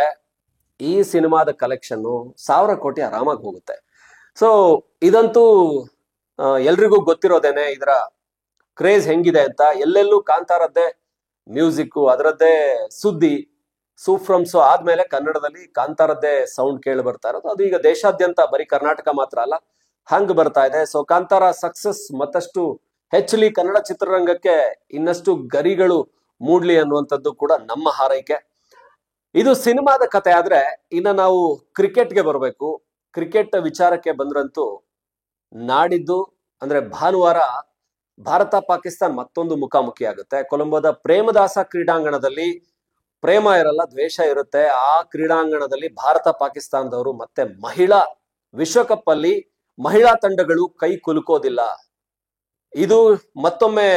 ಈ ಸಿನಿಮಾದ ಕಲೆಕ್ಷನ್ 1000 ಕೋಟಿ ಆರಾಮಾಗಿ ಹೋಗುತ್ತೆ. ಸೊ ಇದಂತೂ ಎಲ್ರಿಗೂ ಗೊತ್ತಿರೋದೇನೆ, ಇದರ ಕ್ರೇಜ್ ಹೆಂಗಿದೆ ಅಂತ. ಎಲ್ಲೆಲ್ಲೂ ಕಾಂತಾರದ್ದೇ ಮ್ಯೂಸಿಕ್, ಅದರದ್ದೇ ಸುದ್ದಿ. ಸೂಫ್ರಮ್ ಸೊ ಆದ್ಮೇಲೆ ಕನ್ನಡದಲ್ಲಿ ಕಾಂತಾರದ್ದೇ ಸೌಂಡ್ ಕೇಳಿ ಬರ್ತಾ ಇರೋದು. ಅದು ಈಗ ದೇಶಾದ್ಯಂತ, ಬರೀ ಕರ್ನಾಟಕ ಮಾತ್ರ ಅಲ್ಲ, ಹಂಗ್ ಬರ್ತಾ ಇದೆ. ಸೊ ಕಾಂತಾರ ಸಕ್ಸಸ್ ಮತ್ತಷ್ಟು ಹೆಚ್ಚಲಿ, ಕನ್ನಡ ಚಿತ್ರರಂಗಕ್ಕೆ ಇನ್ನಷ್ಟು ಗರಿಗಳು ಮೂಡ್ಲಿ ಅನ್ನುವಂಥದ್ದು ಕೂಡ ನಮ್ಮ ಹಾರೈಕೆ. ಇದು ಸಿನಿಮಾದ ಕತೆ. ಆದ್ರೆ ಇನ್ನ ನಾವು ಕ್ರಿಕೆಟ್ಗೆ ಬರಬೇಕು. ಕ್ರಿಕೆಟ್ ವಿಚಾರಕ್ಕೆ ಬಂದ್ರಂತೂ ನಾಡಿದ್ದು ಅಂದ್ರೆ ಭಾನುವಾರ ಭಾರತ ಪಾಕಿಸ್ತಾನ್ ಮತ್ತೊಂದು ಮುಖಾಮುಖಿ ಆಗುತ್ತೆ. ಕೊಲಂಬೋದ ಪ್ರೇಮದಾಸ ಕ್ರೀಡಾಂಗಣದಲ್ಲಿ. ಪ್ರೇಮ ಇರಲ್ಲ, ದ್ವೇಷ ಇರುತ್ತೆ. ಆ ಕ್ರೀಡಾಂಗಣದಲ್ಲಿ ಭಾರತ ಪಾಕಿಸ್ತಾನದವರು ಮತ್ತೆ ಮಹಿಳಾ ವಿಶ್ವಕಪ್ ಅಲ್ಲಿ ಮಹಿಳಾ ತಂಡಗಳು ಕೈ ಕುಲುಕೋದಿಲ್ಲ. ಇದು ಮತ್ತೊಮ್ಮೆ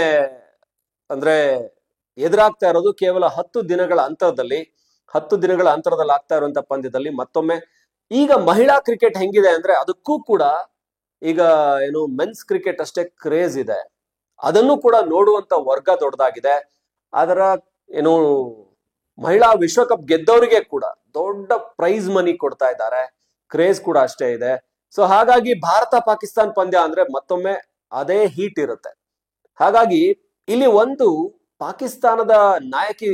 ಅಂದ್ರೆ ಎದುರಾಗ್ತಾ ಇರೋದು ಕೇವಲ 10 ದಿನಗಳ ಅಂತರದಲ್ಲಿ ಆಗ್ತಾ ಇರುವಂತ ಪಂದ್ಯದಲ್ಲಿ ಮತ್ತೊಮ್ಮೆ. ಈಗ ಮಹಿಳಾ ಕ್ರಿಕೆಟ್ ಹೆಂಗಿದೆ ಅಂದ್ರೆ ಅದಕ್ಕೂ ಕೂಡ ಈಗ ಏನು ಮೆನ್ಸ್ ಕ್ರಿಕೆಟ್ ಅಷ್ಟೇ ಕ್ರೇಜ್ ಇದೆ. ಅದನ್ನು ಕೂಡ ನೋಡುವಂತ ವರ್ಗ ದೊಡ್ಡದಾಗಿದೆ. ಅದರ ಏನು ಮಹಿಳಾ ವಿಶ್ವಕಪ್ ಗೆದ್ದವರಿಗೆ ಕೂಡ ದೊಡ್ಡ ಪ್ರೈಸ್ ಮನಿ ಕೊಡ್ತಾ ಇದ್ದಾರೆ. ಕ್ರೇಜ್ ಕೂಡ ಅಷ್ಟೇ ಇದೆ. ಸೊ ಹಾಗಾಗಿ ಭಾರತ ಪಾಕಿಸ್ತಾನ್ ಪಂದ್ಯ ಅಂದ್ರೆ ಮತ್ತೊಮ್ಮೆ ಅದೇ ಹೀಟ್ ಇರುತ್ತೆ. ಹಾಗಾಗಿ ಇಲ್ಲಿ ಒಂದು ಪಾಕಿಸ್ತಾನದ ನಾಯಕಿ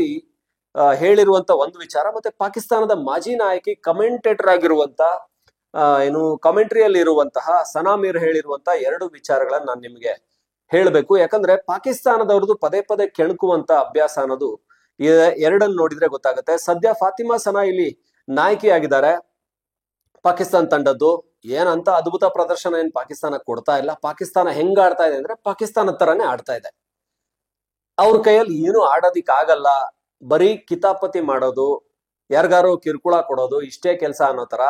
ಹೇಳಿರುವಂತ ಒಂದು ವಿಚಾರ, ಮತ್ತೆ ಪಾಕಿಸ್ತಾನದ ಮಾಜಿ ನಾಯಕಿ ಕಮೆಂಟೇಟರ್ ಆಗಿರುವಂತ ಏನು ಕಮೆಂಟ್ರಿಯಲ್ಲಿ ಇರುವಂತಹ ಸನಾ ಮೀರ್ ಹೇಳಿರುವಂತ 2 ವಿಚಾರಗಳನ್ನ ನಾನು ನಿಮ್ಗೆ ಹೇಳ್ಬೇಕು. ಯಾಕಂದ್ರೆ ಪಾಕಿಸ್ತಾನದವ್ರದ್ದು ಪದೇ ಪದೇ ಕೆಣಕುವಂತ ಅಭ್ಯಾಸ ಅನ್ನೋದು ಎರಡನ್ನು ನೋಡಿದ್ರೆ ಗೊತ್ತಾಗುತ್ತೆ. ಸದ್ಯ ಫಾತಿಮಾ ಸನಾ ಇಲ್ಲಿ ನಾಯಕಿ ಆಗಿದ್ದಾರೆ ಪಾಕಿಸ್ತಾನ ತಂಡದ್ದು. ಏನಂತ ಅದ್ಭುತ ಪ್ರದರ್ಶನ ಏನ್ ಪಾಕಿಸ್ತಾನ ಕೊಡ್ತಾ ಇಲ್ಲ. ಪಾಕಿಸ್ತಾನ ಹೆಂಗ್ ಆಡ್ತಾ ಇದೆ ಅಂದ್ರೆ ಪಾಕಿಸ್ತಾನ ತರಾನೇ ಆಡ್ತಾ ಇದೆ. ಅವ್ರ ಕೈಯಲ್ಲಿ ಏನು ಆಡೋದಿಕ್ ಆಗಲ್ಲ, ಬರೀ ಕಿತಾಪತಿ ಮಾಡೋದು, ಯಾರಿಗಾರು ಕಿರುಕುಳ ಕೊಡೋದು, ಇಷ್ಟೇ ಕೆಲಸ ಅನ್ನೋ ತರ.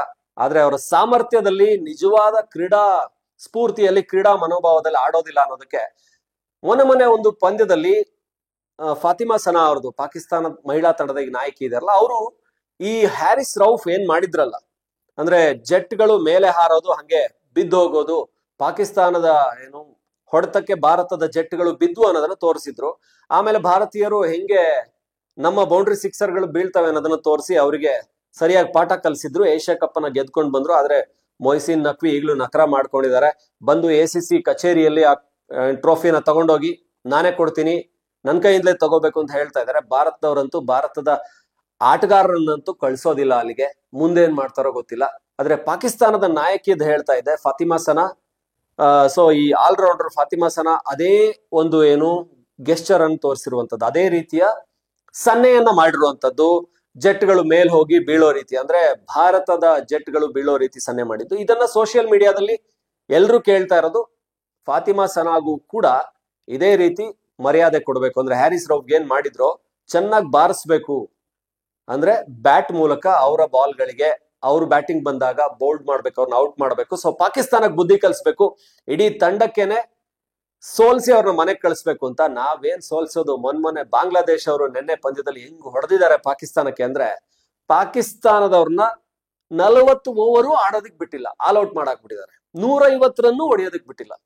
ಆದ್ರೆ ಅವರ ಸಾಮರ್ಥ್ಯದಲ್ಲಿ, ನಿಜವಾದ ಕ್ರೀಡಾ ಸ್ಫೂರ್ತಿಯಲ್ಲಿ, ಕ್ರೀಡಾ ಮನೋಭಾವದಲ್ಲಿ ಆಡೋದಿಲ್ಲ ಅನ್ನೋದಕ್ಕೆ ಮೊನ್ನೆ ಒಂದು ಪಂದ್ಯದಲ್ಲಿ ಫಾತಿಮಾ ಸನಾ ಅವ್ರದ್ದು, ಪಾಕಿಸ್ತಾನ ಮಹಿಳಾ ತಂಡದ ಈಗ ನಾಯಕಿ ಇದಾರಲ್ಲ, ಅವರು ಈ ಹ್ಯಾರಿಸ್ ರೌಫ್ ಏನ್ ಮಾಡಿದ್ರಲ್ಲ, ಅಂದ್ರೆ ಜೆಟ್ಗಳು ಮೇಲೆ ಹಾರೋದು, ಹಂಗೆ ಬಿದ್ದು ಹೋಗೋದು, ಪಾಕಿಸ್ತಾನದ ಏನು ಹೊಡೆತಕ್ಕೆ ಭಾರತದ ಜೆಟ್ಗಳು ಬಿದ್ದು ಅನ್ನೋದನ್ನ ತೋರಿಸಿದ್ರು. ಆಮೇಲೆ ಭಾರತೀಯರು ಹೆಂಗೆ ನಮ್ಮ ಬೌಂಡ್ರಿ ಸಿಕ್ಸರ್ಗಳು ಬೀಳ್ತವೆ ಅನ್ನೋದನ್ನ ತೋರಿಸಿ ಅವರಿಗೆ ಸರಿಯಾಗಿ ಪಾಠ ಕಲಿಸಿದ್ರು. ಏಷ್ಯಾ ಕಪ್ ಅನ್ನ ಗೆದ್ಕೊಂಡು ಬಂದ್ರು. ಆದ್ರೆ ಮೊಯ್ಸಿನ್ ನಕ್ವಿ ಈಗಲೂ ನಕರ ಮಾಡ್ಕೊಂಡಿದ್ದಾರೆ. ಬಂದು ACC ಕಚೇರಿಯಲ್ಲಿ ಆ ಟ್ರೋಫಿನ ತಗೊಂಡೋಗಿ ನಾನೇ ಕೊಡ್ತೀನಿ, ನನ್ ಕೈಯಿಂದಲೇ ತಗೋಬೇಕು ಅಂತ ಹೇಳ್ತಾ ಇದ್ದಾರೆ. ಭಾರತದವರಂತೂ ಭಾರತದ ಆಟಗಾರರನ್ನಂತೂ ಕಳ್ಸೋದಿಲ್ಲ ಅಲ್ಲಿಗೆ. ಮುಂದೇನ್ ಮಾಡ್ತಾರೋ ಗೊತ್ತಿಲ್ಲ. ಆದ್ರೆ ಪಾಕಿಸ್ತಾನದ ನಾಯಕಿದ್ ಹೇಳ್ತಾ ಇದೆ ಫಾತಿಮಾ ಸನಾ. ಸೊ ಈ ಆಲ್ರೌಂಡರ್ ಫಾತಿಮಾ ಸನಾ ಅದೇ ಒಂದು ಏನು ಗೆಸ್ಚರ್ ಅನ್ನು ತೋರಿಸಿರುವಂತದ್ದು, ಅದೇ ರೀತಿಯ ಸನ್ನೆಯನ್ನ ಮಾಡಿರುವಂತದ್ದು. ಜೆಟ್ಗಳು ಮೇಲ್ ಹೋಗಿ ಬೀಳೋ ರೀತಿ, ಅಂದ್ರೆ ಭಾರತದ ಜೆಟ್ಗಳು ಬೀಳೋ ರೀತಿ ಸನ್ನೆ ಮಾಡಿದ್ದು. ಇದನ್ನ ಸೋಷಿಯಲ್ ಮೀಡಿಯಾದಲ್ಲಿ ಎಲ್ರು ಕೇಳ್ತಾ ಇರೋದು. ಫಾತಿಮಾ ಸನಾಗೂ ಕೂಡ ಇದೇ ರೀತಿ ಮರ್ಯಾದೆ ಕೊಡ್ಬೇಕು. ಅಂದ್ರೆ ಹ್ಯಾರಿಸ್ ರೌಫ್ಗೆ ಏನ್ ಮಾಡಿದ್ರು, ಚೆನ್ನಾಗಿ ಬಾರಿಸ್ಬೇಕು. ಅಂದ್ರೆ ಬ್ಯಾಟ್ ಮೂಲಕ ಅವರ ಬಾಲ್ಗಳಿಗೆ, ಅವ್ರು ಬ್ಯಾಟಿಂಗ್ ಬಂದಾಗ ಬೋಲ್ಡ್ ಮಾಡ್ಬೇಕು, ಅವ್ರನ್ನ ಔಟ್ ಮಾಡ್ಬೇಕು. ಸೊ ಪಾಕಿಸ್ತಾನಕ್ಕೆ ಬುದ್ಧಿ ಕಲಿಸ್ಬೇಕು, ಇಡೀ ತಂಡಕ್ಕೇನೆ ಸೋಲ್ಸಿ ಅವ್ರನ್ನ ಮನೆಗೆ ಕಳಿಸ್ಬೇಕು ಅಂತ. ನಾವೇನ್ ಸೋಲ್ಸೋದು, ಮೊನ್ನೆ ಬಾಂಗ್ಲಾದೇಶ ಅವರು ನಿನ್ನೆ ಪಂದ್ಯದಲ್ಲಿ ಹೆಂಗ್ ಹೊಡೆದಿದ್ದಾರೆ ಪಾಕಿಸ್ತಾನಕ್ಕೆ ಅಂದ್ರೆ, ಪಾಕಿಸ್ತಾನದವ್ರನ್ನ 40 ಓವರು ಆಡೋದಿಕ್ ಬಿಟ್ಟಿಲ್ಲ, ಆಲ್ ಔಟ್ ಮಾಡಾಕ್ ಬಿಟ್ಟಿದ್ದಾರೆ. 150 ರನ್ನು ಹೊಡೆಯೋದಕ್ ಬಿಟ್ಟಿಲ್ಲ.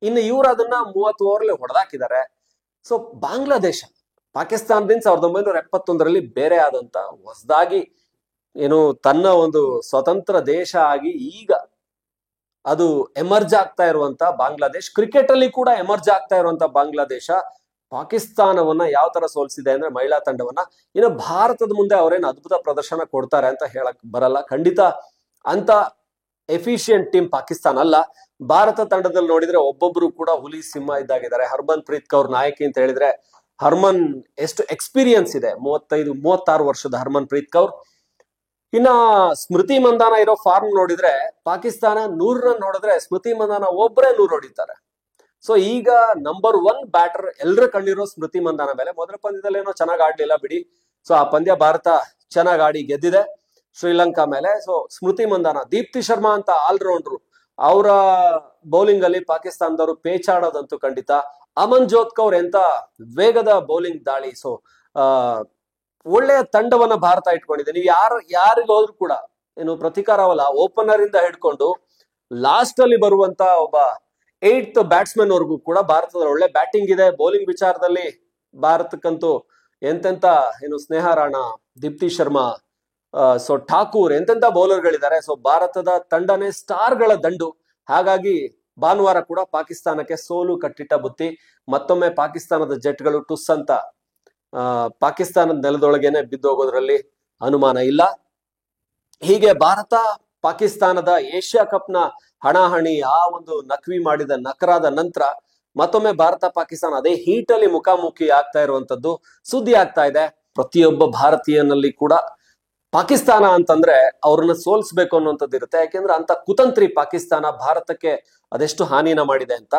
ಇನ್ನು ಇವ್ರು ಅದನ್ನ 30 ಓವರ್ಲಿ ಹೊಡೆದಾಕಿದ್ದಾರೆ. ಸೊ ಬಾಂಗ್ಲಾದೇಶ ಪಾಕಿಸ್ತಾನದಿಂದ 1971ರಲ್ಲಿ ಬೇರೆ ಆದಂತ ಹೊಸದಾಗಿ ಏನು ತನ್ನ ಒಂದು ಸ್ವತಂತ್ರ ದೇಶ ಆಗಿ ಈಗ ಅದು ಎಮರ್ಜ್ ಆಗ್ತಾ ಇರುವಂತ ಬಾಂಗ್ಲಾದೇಶ್, ಕ್ರಿಕೆಟ್ ಅಲ್ಲಿ ಕೂಡ ಎಮರ್ಜ್ ಆಗ್ತಾ ಇರುವಂತ ಬಾಂಗ್ಲಾದೇಶ ಪಾಕಿಸ್ತಾನವನ್ನ ಯಾವ ತರ ಸೋಲ್ಸಿದೆ ಅಂದ್ರೆ ಮಹಿಳಾ ತಂಡವನ್ನ. ಇನ್ನು ಭಾರತದ ಮುಂದೆ ಅವ್ರೇನು ಅದ್ಭುತ ಪ್ರದರ್ಶನ ಕೊಡ್ತಾರೆ ಅಂತ ಹೇಳಕ್ ಬರಲ್ಲ. ಖಂಡಿತ ಅಂತ ಎಫಿಷಿಯಂಟ್ ಟೀಮ್ ಪಾಕಿಸ್ತಾನ ಅಲ್ಲ. ಭಾರತ ತಂಡದಲ್ಲಿ ನೋಡಿದ್ರೆ ಒಬ್ಬೊಬ್ರು ಕೂಡ ಹುಲಿ ಸಿಂಹ ಇದ್ದಾಗಿದ್ದಾರೆ. ಹರ್ಮನ್ ಪ್ರೀತ್ ಕೌರ್ ನಾಯಕಿ ಅಂತ ಹೇಳಿದ್ರೆ, ಹರ್ಮನ್ ಎಷ್ಟು ಎಕ್ಸ್ಪೀರಿಯನ್ಸ್ ಇದೆ, 35-36 ವರ್ಷದ ಹರ್ಮನ್ ಪ್ರೀತ್ ಕೌರ್. ಇನ್ನ ಸ್ಮೃತಿ ಮಂದಾನ ಇರೋ ಫಾರ್ಮ್ ನೋಡಿದ್ರೆ, ಪಾಕಿಸ್ತಾನ 100 ರನ್ ಹೊಡೆದ್ರೆ ಸ್ಮೃತಿ ಮಂದಾನ ಒಬ್ಬರೇ 100 ಹೊಡಿತಾರೆ. ಸೊ ಈಗ ನಂಬರ್ 1 ಬ್ಯಾಟರ್ ಎಲ್ಲರ ಕಂಡಿರೋ ಸ್ಮೃತಿ ಮಂದಾನ ಮೇಲೆ ಮೊದಲ ಪಂದ್ಯದಲ್ಲಿ ಏನೋ ಚೆನ್ನಾಗಿ ಆಡ್ಲಿಲ್ಲ ಬಿಡಿ. ಸೊ ಆ ಪಂದ್ಯ ಭಾರತ ಚೆನ್ನಾಗಿ ಆಡಿ ಗೆದ್ದಿದೆ ಶ್ರೀಲಂಕಾ ಮೇಲೆ. ಸೊ ಸ್ಮೃತಿ ಮಂದಾನ, ದೀಪ್ತಿ ಶರ್ಮಾ ಅಂತ ಆಲ್ರೌಂಡ್ರು, ಅವರ ಬೌಲಿಂಗ್ ಅಲ್ಲಿ ಪಾಕಿಸ್ತಾನದವರು ಪೇಚಾಡೋದಂತೂ ಖಂಡಿತ. ಅಮನ್ ಜೋತ್ ಕೌರ್ ಎಂತ ವೇಗದ ಬೌಲಿಂಗ್ ದಾಳಿ. ಸೊ ಒಳ್ಳೆಯ ತಂಡವನ್ನ ಭಾರತ ಇಟ್ಕೊಂಡಿದೆ. ನೀವು ಯಾರಿಗೆ ಹೋದ್ರು ಕೂಡ ಏನು ಪ್ರತಿಕಾರವಲ್ಲ, ಓಪನರ್ ಇಂದ ಹಿಡ್ಕೊಂಡು ಲಾಸ್ಟ್ ಅಲ್ಲಿ ಬರುವಂತ ಒಬ್ಬ 8th ಬ್ಯಾಟ್ಸ್ಮನ್ ವರ್ಗೂ ಕೂಡ ಭಾರತದ ಒಳ್ಳೆ ಬ್ಯಾಟಿಂಗ್ ಇದೆ. ಬೌಲಿಂಗ್ ವಿಚಾರದಲ್ಲಿ ಭಾರತಕ್ಕಂತೂ ಎಂತೆಂತ ಏನು ಸ್ನೇಹ ರಾಣಾ, ದೀಪ್ತಿ ಶರ್ಮಾ, ಸೊ ಠಾಕೂರ್ ಎಂತೆಂತ ಬೌಲರ್ಗಳಿದ್ದಾರೆ. ಸೊ ಭಾರತದ ತಂಡನೇ ಸ್ಟಾರ್ಗಳ ದಂಡು. ಹಾಗಾಗಿ ಭಾನುವಾರ ಕೂಡ ಪಾಕಿಸ್ತಾನಕ್ಕೆ ಸೋಲು ಕಟ್ಟಿಟ್ಟ ಬುತ್ತಿ. ಮತ್ತೊಮ್ಮೆ ಪಾಕಿಸ್ತಾನದ ಜಟ್ಗಳು ಟುಸ್ ಅಂತ ಪಾಕಿಸ್ತಾನದ ನೆಲದೊಳಗೇನೆ ಬಿದ್ದೋಗೋದ್ರಲ್ಲಿ ಅನುಮಾನ ಇಲ್ಲ. ಹೀಗೆ ಭಾರತ ಪಾಕಿಸ್ತಾನದ ಏಷ್ಯಾ ಕಪ್ನ ಹಣಾಹಣಿ ಆ ಒಂದು ನಕ್ವಿ ಮಾಡಿದ ನಕರಾದ ನಂತರ ಮತ್ತೊಮ್ಮೆ ಭಾರತ ಪಾಕಿಸ್ತಾನ ಅದೇ ಹೀಟ್ ಅಲ್ಲಿ ಮುಖಾಮುಖಿ ಆಗ್ತಾ ಇರುವಂತದ್ದು ಸುದ್ದಿ ಆಗ್ತಾ ಇದೆ. ಪ್ರತಿಯೊಬ್ಬ ಭಾರತೀಯನಲ್ಲಿ ಕೂಡ ಪಾಕಿಸ್ತಾನ ಅಂತಂದ್ರೆ ಅವ್ರನ್ನ ಸೋಲ್ಸ್ಬೇಕು ಅನ್ನುವಂಥದ್ದು ಇರುತ್ತೆ. ಯಾಕೆಂದ್ರೆ ಅಂತ ಕುತಂತ್ರಿ ಪಾಕಿಸ್ತಾನ ಭಾರತಕ್ಕೆ ಅದೆಷ್ಟು ಹಾನಿನ ಮಾಡಿದೆ ಅಂತ.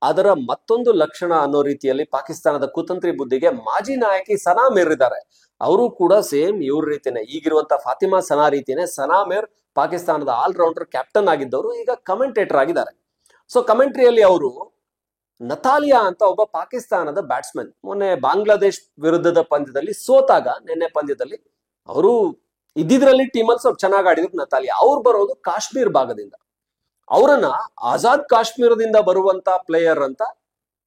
ಅದರ ಮತ್ತೊಂದು ಲಕ್ಷಣ ಅನ್ನೋ ರೀತಿಯಲ್ಲಿ ಪಾಕಿಸ್ತಾನದ ಕುತಂತ್ರಿ ಬುದ್ಧಿಗೆ ಮಾಜಿ ನಾಯಕಿ ಸನಾ ಮಿರ್ ಇದ್ದಾರೆ. ಅವರು ಕೂಡ ಸೇಮ್ ಇವ್ರ ರೀತಿನೇ, ಈಗಿರುವಂತ ಫಾತಿಮಾ ಸನಾ ರೀತಿನೇ ಸನಾ ಮಿರ್ ಪಾಕಿಸ್ತಾನದ ಆಲ್ರೌಂಡರ್ ಕ್ಯಾಪ್ಟನ್ ಆಗಿದ್ದವರು ಈಗ ಕಮೆಂಟೇಟರ್ ಆಗಿದ್ದಾರೆ. ಸೊ ಕಮೆಂಟ್ರಿಯಲ್ಲಿ ಅವರು ನತಾಲಿಯಾ ಅಂತ ಒಬ್ಬ ಪಾಕಿಸ್ತಾನದ ಬ್ಯಾಟ್ಸ್ಮನ್ ಮೊನ್ನೆ ಬಾಂಗ್ಲಾದೇಶ್ ವಿರುದ್ಧದ ಪಂದ್ಯದಲ್ಲಿ ಸೋತಾಗ, ನಿನ್ನೆ ಪಂದ್ಯದಲ್ಲಿ ಅವರು ಇದ್ದಿದ್ರಲ್ಲಿ ಟೀಮಲ್ಲಿ ಸ್ವಲ್ಪ ಚೆನ್ನಾಗಿ ಆಡಿದ್ರು ನತಾಲಿಯಾ. ಅವ್ರು ಬರೋದು ಕಾಶ್ಮೀರ್ ಭಾಗದಿಂದ, ಅವರನ್ನ ಆಜಾದ್ ಕಾಶ್ಮೀರದಿಂದ ಬರುವಂತ ಪ್ಲೇಯರ್ ಅಂತ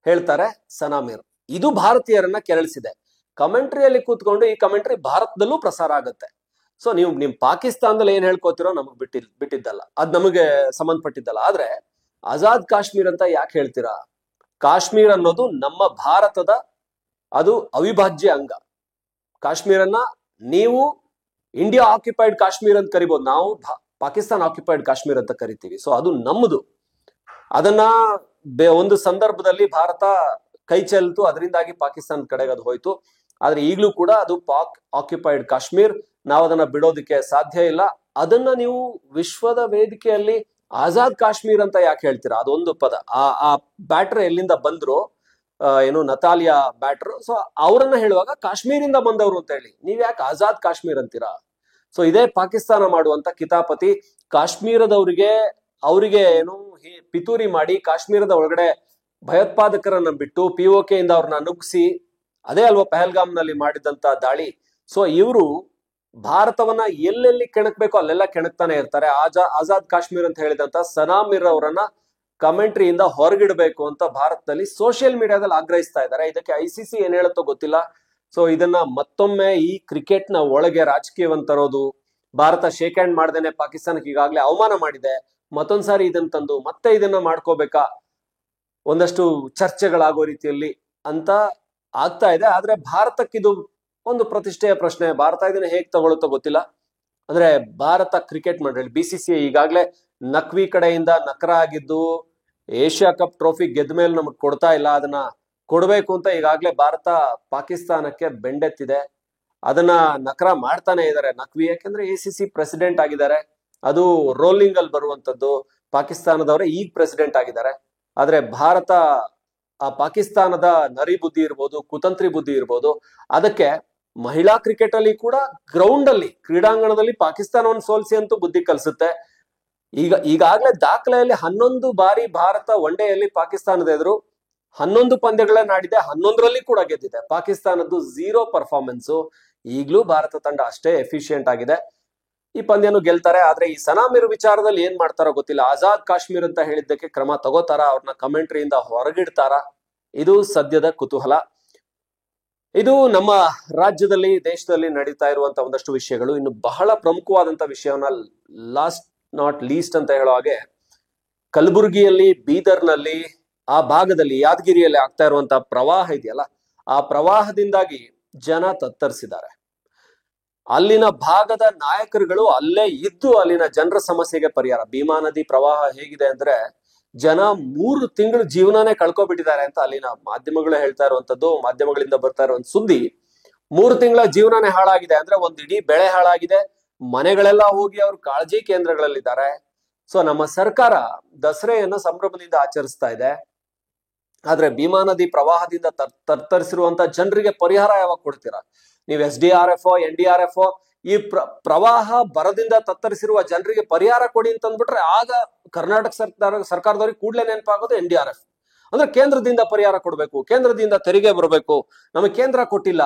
ಹೇಳ್ತಾರೆ ಸನಾ ಮಿರ್. ಇದು ಭಾರತೀಯರನ್ನ ಕೆರಳಿಸಿದೆ. ಕಮೆಂಟ್ರಿಯಲ್ಲಿ ಕೂತ್ಕೊಂಡು ಈ ಕಮೆಂಟ್ರಿ ಭಾರತದಲ್ಲೂ ಪ್ರಸಾರ ಆಗುತ್ತೆ. ಸೊ ನೀವು ನಿಮ್ ಪಾಕಿಸ್ತಾನದಲ್ಲಿ ಏನ್ ಹೇಳ್ಕೋತಿರೋ ನಮಗ್ ಬಿಟ್ಟಿದ್ದಲ್ಲ, ಅದ್ ನಮಗೆ ಸಂಬಂಧಪಟ್ಟಿದ್ದಲ್ಲ. ಆದ್ರೆ ಆಜಾದ್ ಕಾಶ್ಮೀರ್ ಅಂತ ಯಾಕೆ ಹೇಳ್ತೀರಾ? ಕಾಶ್ಮೀರ್ ಅನ್ನೋದು ನಮ್ಮ ಭಾರತದ ಅದು ಅವಿಭಾಜ್ಯ ಅಂಗ. ಕಾಶ್ಮೀರನ್ನ ನೀವು ಇಂಡಿಯಾ ಆಕ್ಯುಪೈಡ್ ಕಾಶ್ಮೀರ್ ಅಂತ ಕರಿಬಹುದು, ನಾವು ಪಾಕಿಸ್ತಾನ ಆಕ್ಯುಪೈಡ್ ಕಾಶ್ಮೀರ್ ಅಂತ ಕರಿತೀವಿ. ಸೊ ಅದು ನಮ್ಮದು. ಅದನ್ನ ಒಂದು ಸಂದರ್ಭದಲ್ಲಿ ಭಾರತ ಕೈ ಚೆಲ್ತು, ಅದರಿಂದಾಗಿ ಪಾಕಿಸ್ತಾನದ ಕಡೆಗೆ ಅದು ಹೋಯ್ತು. ಆದ್ರೆ ಈಗಲೂ ಕೂಡ ಅದು ಪಾಕ್ ಆಕ್ಯುಪೈಡ್ ಕಾಶ್ಮೀರ್, ನಾವು ಅದನ್ನ ಬಿಡೋದಕ್ಕೆ ಸಾಧ್ಯ ಇಲ್ಲ. ಅದನ್ನ ನೀವು ವಿಶ್ವದ ವೇದಿಕೆಯಲ್ಲಿ ಆಜಾದ್ ಕಾಶ್ಮೀರ್ ಅಂತ ಯಾಕೆ ಹೇಳ್ತೀರಾ? ಅದೊಂದು ಪದ. ಆ ಬ್ಯಾಟರ್ ಎಲ್ಲಿಂದ ಬಂದ್ರು, ಏನು ನತಾಲಿಯಾ ಬ್ಯಾಟರ್, ಸೊ ಅವರನ್ನ ಹೇಳುವಾಗ ಕಾಶ್ಮೀರಿಂದ ಬಂದವರು ಅಂತ ಹೇಳಿ, ನೀವ್ ಯಾಕೆ ಆಜಾದ್ ಕಾಶ್ಮೀರ್ ಅಂತೀರಾ? ಸೊ ಇದೇ ಪಾಕಿಸ್ತಾನ ಮಾಡುವಂತ ಕಿತಾಪತಿ. ಅವರಿಗೆ ಏನು ಪಿತೂರಿ ಮಾಡಿ ಕಾಶ್ಮೀರದ ಒಳಗಡೆ ಭಯೋತ್ಪಾದಕರನ್ನ ಬಿಟ್ಟು POK ಇಂದ ಅವ್ರನ್ನ ನುಗ್ಗಿಸಿ, ಅದೇ ಅಲ್ವಾ ಪಹಲ್ಗಾಮ್ ನಲ್ಲಿ ಮಾಡಿದಂತ ದಾಳಿ. ಸೊ ಇವರು ಭಾರತವನ್ನ ಎಲ್ಲೆಲ್ಲಿ ಕೆಣಕ್ಬೇಕು ಅಲ್ಲೆಲ್ಲ ಕೆಣಕ್ತಾನೆ ಇರ್ತಾರೆ. ಆಜಾದ್ ಕಾಶ್ಮೀರ್ ಅಂತ ಹೇಳಿದಂತ ಸನಾ ಮಿರ್ ಅವರನ್ನ ಕಮೆಂಟ್ರಿಯಿಂದ ಹೊರಗಿಡಬೇಕು ಅಂತ ಭಾರತದಲ್ಲಿ ಸೋಷಿಯಲ್ ಮೀಡಿಯಾದಲ್ಲಿ ಆಗ್ರಹಿಸ್ತಾ ಇದ್ದಾರೆ. ಇದಕ್ಕೆ ICC ಏನ್ ಹೇಳುತ್ತೋ ಗೊತ್ತಿಲ್ಲ. ಸೊ ಇದನ್ನ ಮತ್ತೊಮ್ಮೆ ಈ ಕ್ರಿಕೆಟ್ ನ ಒಳಗೆ ರಾಜಕೀಯವನ್ನು ತರೋದು, ಭಾರತ ಶೇಕ್ ಹ್ಯಾಂಡ್ ಮಾಡ್ದೇನೆ ಪಾಕಿಸ್ತಾನಕ್ಕೆ ಈಗಾಗಲೇ ಅವಮಾನ ಮಾಡಿದೆ, ಮತ್ತೊಂದ್ಸಾರಿ ಇದನ್ನ ತಂದು ಮತ್ತೆ ಇದನ್ನ ಮಾಡ್ಕೋಬೇಕಾ, ಒಂದಷ್ಟು ಚರ್ಚೆಗಳಾಗೋ ರೀತಿಯಲ್ಲಿ ಅಂತ ಆಗ್ತಾ ಇದೆ. ಆದ್ರೆ ಭಾರತಕ್ಕಿದು ಒಂದು ಪ್ರತಿಷ್ಠೆಯ ಪ್ರಶ್ನೆ. ಭಾರತ ಇದನ್ನ ಹೇಗ್ ತಗೊಳುತ್ತೋ ಗೊತ್ತಿಲ್ಲ. ಅಂದ್ರೆ ಭಾರತ ಕ್ರಿಕೆಟ್ ಮಂಡಳಿ BCCI ಈಗಾಗಲೇ ನಕ್ವಿ ಕಡೆಯಿಂದ ನಕರ ಆಗಿದ್ದು, ಏಷ್ಯಾ ಕಪ್ ಟ್ರೋಫಿ ಗೆದ್ದ ಮೇಲೆ ನಮಗ್ ಕೊಡ್ತಾ ಇಲ್ಲ, ಅದನ್ನ ಕೊಡ್ಬೇಕು ಅಂತ ಈಗಾಗಲೇ ಭಾರತ ಪಾಕಿಸ್ತಾನಕ್ಕೆ ಬೆಂಡೆತ್ತಿದೆ. ಅದನ್ನ ನಕರ ಮಾಡ್ತಾನೆ ಇದ್ದಾರೆ ನಕ್ವಿ. ಯಾಕೆಂದ್ರೆ ACC ಪ್ರೆಸಿಡೆಂಟ್ ಆಗಿದ್ದಾರೆ, ಅದು ರೋಲಿಂಗ್ ಅಲ್ಲಿ ಬರುವಂತದ್ದು. ಪಾಕಿಸ್ತಾನದವರೇ ಈಗ ಪ್ರೆಸಿಡೆಂಟ್ ಆಗಿದ್ದಾರೆ. ಆದ್ರೆ ಭಾರತ ಆ ಪಾಕಿಸ್ತಾನದ ನರಿ ಬುದ್ಧಿ ಇರ್ಬೋದು, ಕುತಂತ್ರಿ ಬುದ್ಧಿ ಇರ್ಬೋದು, ಅದಕ್ಕೆ ಮಹಿಳಾ ಕ್ರಿಕೆಟ್ ಅಲ್ಲಿ ಕೂಡ ಗ್ರೌಂಡ್ ಅಲ್ಲಿ ಕ್ರೀಡಾಂಗಣದಲ್ಲಿ ಪಾಕಿಸ್ತಾನವನ್ನು ಸೋಲಿಸಿ ಅಂತೂ ಬುದ್ಧಿ ಕಲಿಸುತ್ತೆ. ಈಗಾಗಲೇ ದಾಖಲೆಯಲ್ಲಿ 11 ಬಾರಿ ಭಾರತ ಒನ್ ಡೇಯಲ್ಲಿ ಪಾಕಿಸ್ತಾನದ ಎದುರು 11 ಪಂದ್ಯಗಳನ್ನ ಆಡಿದೆ, 11ರಲ್ಲಿ ಕೂಡ ಗೆದ್ದಿದೆ. ಪಾಕಿಸ್ತಾನದ್ದು 0 ಪರ್ಫಾರ್ಮೆನ್ಸ್. ಈಗಲೂ ಭಾರತ ತಂಡ ಅಷ್ಟೇ ಎಫಿಷಿಯಂಟ್ ಆಗಿದೆ, ಈ ಪಂದ್ಯನು ಗೆಲ್ತಾರೆ. ಆದ್ರೆ ಈ ಸನಾ ಮಿರ್ ವಿಚಾರದಲ್ಲಿ ಏನ್ ಮಾಡ್ತಾರೋ ಗೊತ್ತಿಲ್ಲ. ಆಜಾದ್ ಕಾಶ್ಮೀರ್ ಅಂತ ಹೇಳಿದ್ದಕ್ಕೆ ಕ್ರಮ ತಗೋತಾರ, ಅವ್ರನ್ನ ಕಮೆಂಟ್ರಿಯಿಂದ ಹೊರಗಿಡ್ತಾರ? ಇದು ಸದ್ಯದ ಕುತೂಹಲ. ಇದು ನಮ್ಮ ರಾಜ್ಯದಲ್ಲಿ, ದೇಶದಲ್ಲಿ ನಡೀತಾ ಇರುವಂತ ಒಂದಷ್ಟು ವಿಷಯಗಳು. ಇನ್ನು ಬಹಳ ಪ್ರಮುಖವಾದಂತ ವಿಷಯವನ್ನ ಲಾಸ್ಟ್ ನಾಟ್ ಲೀಸ್ಟ್ ಅಂತ ಹೇಳೋ ಹಾಗೆ, ಕಲಬುರಗಿಯಲ್ಲಿ, ಬೀದರ್ನಲ್ಲಿ, ಆ ಭಾಗದಲ್ಲಿ, ಯಾದಗಿರಿಯಲ್ಲಿ ಆಗ್ತಾ ಇರುವಂತ ಪ್ರವಾಹ ಇದೆಯಲ್ಲ, ಆ ಪ್ರವಾಹದಿಂದಾಗಿ ಜನ ತತ್ತರಿಸಿದ್ದಾರೆ. ಅಲ್ಲಿನ ಭಾಗದ ನಾಯಕರುಗಳು ಅಲ್ಲೇ ಇದ್ದು ಅಲ್ಲಿನ ಜನರ ಸಮಸ್ಯೆಗೆ ಪರಿಹಾರ. ಭೀಮಾ ನದಿ ಪ್ರವಾಹ ಹೇಗಿದೆ ಅಂದ್ರೆ ಜನ 3 ತಿಂಗಳು ಜೀವನನೇ ಕಳ್ಕೊಬಿಟ್ಟಿದ್ದಾರೆ ಅಂತ ಅಲ್ಲಿನ ಮಾಧ್ಯಮಗಳು ಹೇಳ್ತಾ ಇರುವಂತದ್ದು, ಮಾಧ್ಯಮಗಳಿಂದ ಬರ್ತಾ ಇರುವಂತ ಸುದ್ದಿ. 3 ತಿಂಗಳ ಜೀವನನೇ ಹಾಳಾಗಿದೆ ಅಂದ್ರೆ ಒಂದ್ ಇಡೀ ಬೆಳೆ ಹಾಳಾಗಿದೆ, ಮನೆಗಳೆಲ್ಲ ಹೋಗಿ ಅವ್ರು ಕಾಳಜಿ ಕೇಂದ್ರಗಳಲ್ಲಿದ್ದಾರೆ. ಸೊ ನಮ್ಮ ಸರ್ಕಾರ ದಸರೆಯನ್ನ ಸಂಭ್ರಮದಿಂದ ಆಚರಿಸ್ತಾ ಇದೆ. ಆದ್ರೆ ಭೀಮಾ ನದಿ ಪ್ರವಾಹದಿಂದ ತತ್ತರಿಸಿರುವಂತ ಜನರಿಗೆ ಪರಿಹಾರ ಯಾವಾಗ ಕೊಡ್ತೀರಾ? ನೀವು SDRF NDRF ಈ ಪ್ರವಾಹ ಬರದಿಂದ ತತ್ತರಿಸಿರುವ ಜನರಿಗೆ ಪರಿಹಾರ ಕೊಡಿ ಅಂತ ಅಂದ್ಬಿಟ್ರೆ ಆಗ ಕರ್ನಾಟಕ ಸರ್ಕಾರದವ್ರಿಗೆ ಕೂಡಲೇ ನೆನಪಾಗೋದು NDRF. ಅಂದ್ರೆ ಕೇಂದ್ರದಿಂದ ಪರಿಹಾರ ಕೊಡ್ಬೇಕು, ಕೇಂದ್ರದಿಂದ ತೆರಿಗೆ ಬರಬೇಕು, ನಮಗೆ ಕೇಂದ್ರ ಕೊಟ್ಟಿಲ್ಲ.